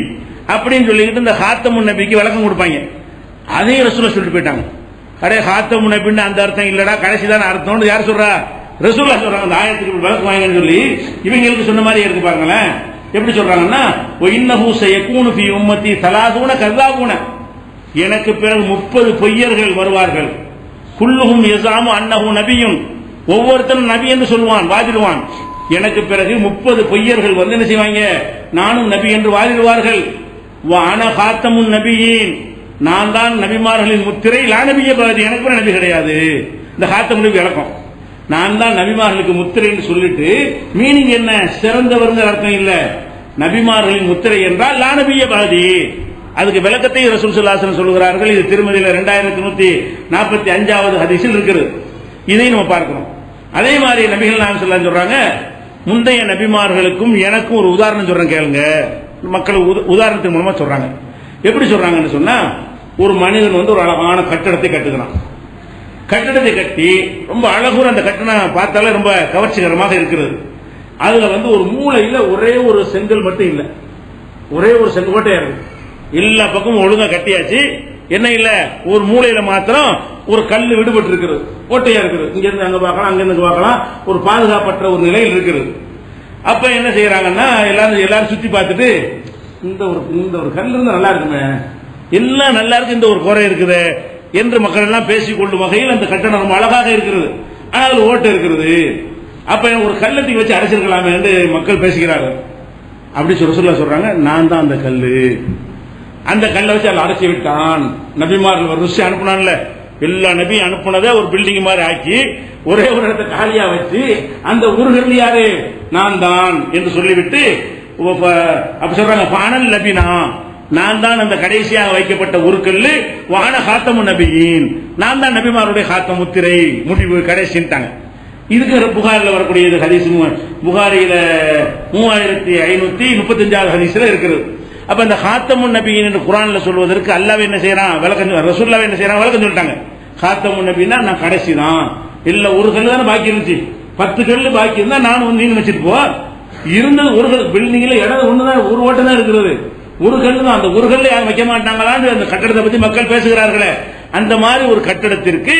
அப்படின்னு சொல்லிக்கிட்டு இந்த ஹாத்தமுன் நபிக்கு விளக்கம் கொடுப்பாங்க. அதையும் ரசூலுல்லாஹ் சொல்லிட்டு போயிட்டாங்க. அரே ஹாத்தமுன் நபின்னு அந்த அர்த்தம் இல்லடா, கடைசி தான் அர்த்தம்னு யார் சொல்றா? ரசூலுல்லாஹ் சொல்றாங்க. அந்த ஆயத்துக்கு விளக்கம் வாங்கன்னு சொல்லி இவங்களுக்கு சொன்ன மாதிரி இருக்கு பாருங்களேன். எப்படி சொல்றாங்கன்னா, இன்னஹு சயகூனு ஃபீ உம்மத்தி 30 கذாபூன, எனக்கு பிறகு 30 பொய்யர்கள் வருவார்கள். குல்லுஹும் யஸாமு அன்னஹு நபியுன், ஒவ்வொருத்தரும் நபி என்று சொல்வான், வாதிடுவான். எனக்கு பிறகு 30 பொய்யர்கள் வந்து என்ன செய்வாங்க? நானும் நபி என்று வாதிடுவார்கள். வ அன ஹாத்தமுன் நபியீன், நான் தான் நபிமார்களின் முத்திரை, லா நபிய பஅதி, எனக்கு நபி கிடையாது. இந்த ஹாத்தமுன் நபி விளக்கம், நான் தான் நபிமார்களுக்கு முத்திரைன்னு சொல்லிட்டு மீனிங் என்ன? சிறந்தவர்ங்கிற அர்த்தம் இல்ல. நபிமார்களின் முத்திரை என்றால் லா நபிய பஅதி. அதுக்கு விளக்கத்தை ரசூல் ஸல்லல்லாஹு அலைஹி வஸல்லம் சொல்கிறார்கள். இது திருமதியில 2145வது ஹதீஸில் இருக்கிறது. இதையும் நம்ம பார்க்கிறோம். அதே மாதிரி நபிகள் நாயகம் ஸல்லல்லாஹு அலைஹி வஸல்லம் சொல்றாங்க, முந்தைய நபிமார்களுக்கும் எனக்கும் ஒரு உதாரணம் சொல்றேன் கேளுங்க. மக்கள் உதாரணத்தின் மூலமா சொல்றாங்க. எப்படி சொல்றாங்கன்னு சொன்னா, ஒரு மனிதன் வந்து ஒரு அழகான கட்டடத்தை கட்டுகிறான். கட்டடத்தை கட்டி ரொம்ப அழகுற அந்த கட்டணம் பார்த்தாலே ரொம்ப கவர்ச்சிகரமாக இருக்கிறது. அதுல வந்து ஒரு மூலையில ஒரே ஒரு செங்கல் மட்டும் இல்லை, ஒரே ஒரு செங்கல் கோட்டையா இருக்கு. எல்லா பக்கமும் ஒழுங்கா கட்டியாச்சு, என்ன இல்ல ஒரு மூலையில மாத்திரம் ஒரு கல் விடுபட்டு இருக்கிறது, கோட்டையா இருக்குது. இங்க இருந்து அங்க பார்க்கலாம், அங்க இருந்து பார்க்கலாம், ஒரு பாதுகாப்பற்ற ஒரு நிலையில் இருக்கிறது. அப்ப என்ன செய்யறாங்கன்னா, எல்லாரும் சுத்தி பார்த்துட்டு இந்த ஒரு கல் இருந்தா நல்லா இருக்குமே, எல்லாம் நல்லா இருக்கு, இந்த ஒரு குறை இருக்குது என்று மக்கள் எல்லாம் பேசிக்கொள்ளும் வகையில் அந்த கட்டணம் ரொம்ப அழகாக இருக்கிறது, ஆனால் ஓட்டை இருக்கிறது. அப்ப ஒரு கல்லத்துக்கு வச்சு அடைச்சிருக்கலாமே என்று மக்கள் பேசுகிறார்கள். அப்படி சொல்றாங்க, நான் தான் அந்த கல்லு, அந்த கல்லை வச்சு அதில் அடைச்சி விட்டான். நபிமார்கள் ஒரு ருசி அனுப்புனான்ல, எல்லா நபியும் அனுப்புனதை ஒரு பில்டிங் மாதிரி ஆக்கி ஒரே ஒரு இடத்தை காலியா வச்சு அந்த ஊர்கள் யாரு? நான் தான் என்று சொல்லிவிட்டு அப்ப சொல்றாங்க, பானல் நபினா, நான் தான் அந்த கடைசியாக வைக்கப்பட்ட ஒரு கல்லு, வான ஹாத்தமுன் நபியின், நான் தான் நபிமாருடைய ஹாத்தம், முத்திரை, முடிவு, கடைசின்ட்டாங்க. இதுக்கு புகாரில் வரக்கூடிய ஹதீஸ், புகாரியில 3535வது ஹதீஸ்ல இருக்கிறது. அப்ப இந்த ஹாத்தமுன் நபியின் என்று குர்ஆன்ல சொல்வதற்கு அல்லாஹ் என்ன செய்யறான்? விளக்கம். ரசூலுல்லாஹ் என்ன செய்யறான்? விளக்கம் சொல்லிட்டாங்க. ஹாத்தமுன் நபின்னா நான் கடைசி தான், இல்ல ஒரு கல்லு தானே பாக்கி இருந்துச்சு, 10 கல்லு பாக்கி இருந்தா நானும் நீங்க வச்சுட்டு போ. இருந்தது ஒரு கல், பில்டிங்ல இடம் ஒண்ணுதான், ஒரு ஓட்டம் தான் இருக்கிறது, ஒரு கல்லு தான். அந்த ஒரு கல்ல யாரும் வைக்க மாட்டாங்களான்னு அந்த கட்டடத்தை பத்தி மக்கள் பேசுகிறார்களே, அந்த மாதிரி ஒரு கட்டடத்திற்கு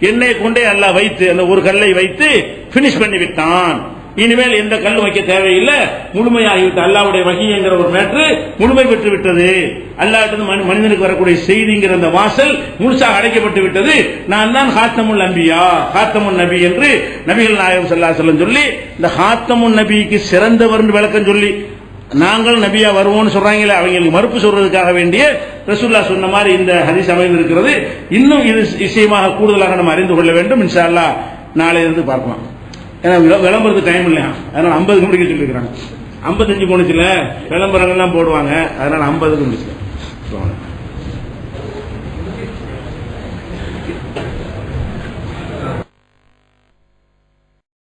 என்னை கொண்டே அல்லாஹ் வைத்து அந்த ஒரு கல்லை வைத்து பினிஷ் பண்ணி விட்டான். இனிமேல் எந்த கல் வைக்க தேவையில்லை, முழுமையாகிவிட்டு அல்லாஹ்வுடைய வஹி என்கிற ஒரு மேற்று முழுமை பெற்று விட்டது. அல்லாஹ்விலிருந்து மனிதனுக்கு வரக்கூடிய செய்திங்கிற அந்த வாசல் முழுசாக அடைக்கப்பட்டு விட்டது. நான் தான் ஹாத்தமுல் அம்பியா, ஹாத்தமுன் நபி என்று நபிகள் நாயகம் ஸல்லல்லாஹு அலைஹி வஸல்லம் சொல்லி, இந்த ஹாத்தமுன் நபிக்கு சிறந்தவர் விளக்கம் சொல்லி, நாங்கள் நபியா வருவோம்னு சொல்றாங்களே அவங்களுக்கு மறுப்பு சொல்றதுக்காக வேண்டிய ரசூலுல்லாஹ் சொன்ன மாதிரி இந்த ஹதீஸ் அமைந்திருக்கிறது. இன்னும் இது விஷயமாக கூடுதலாக நம்ம அறிந்து கொள்ள வேண்டும். இன்ஷா அல்லாஹ் நாளை இருந்து பார்க்கலாம். ஏன்னா விளம்பரத்துக்கு டைம் இல்லையா, அதனால 50 முடிக்க சொல்லியிருக்கிறாங்க. 55 போனுச்சுல விளம்பரங்கள்லாம் போடுவாங்க, அதனால 50 முடிச்சு.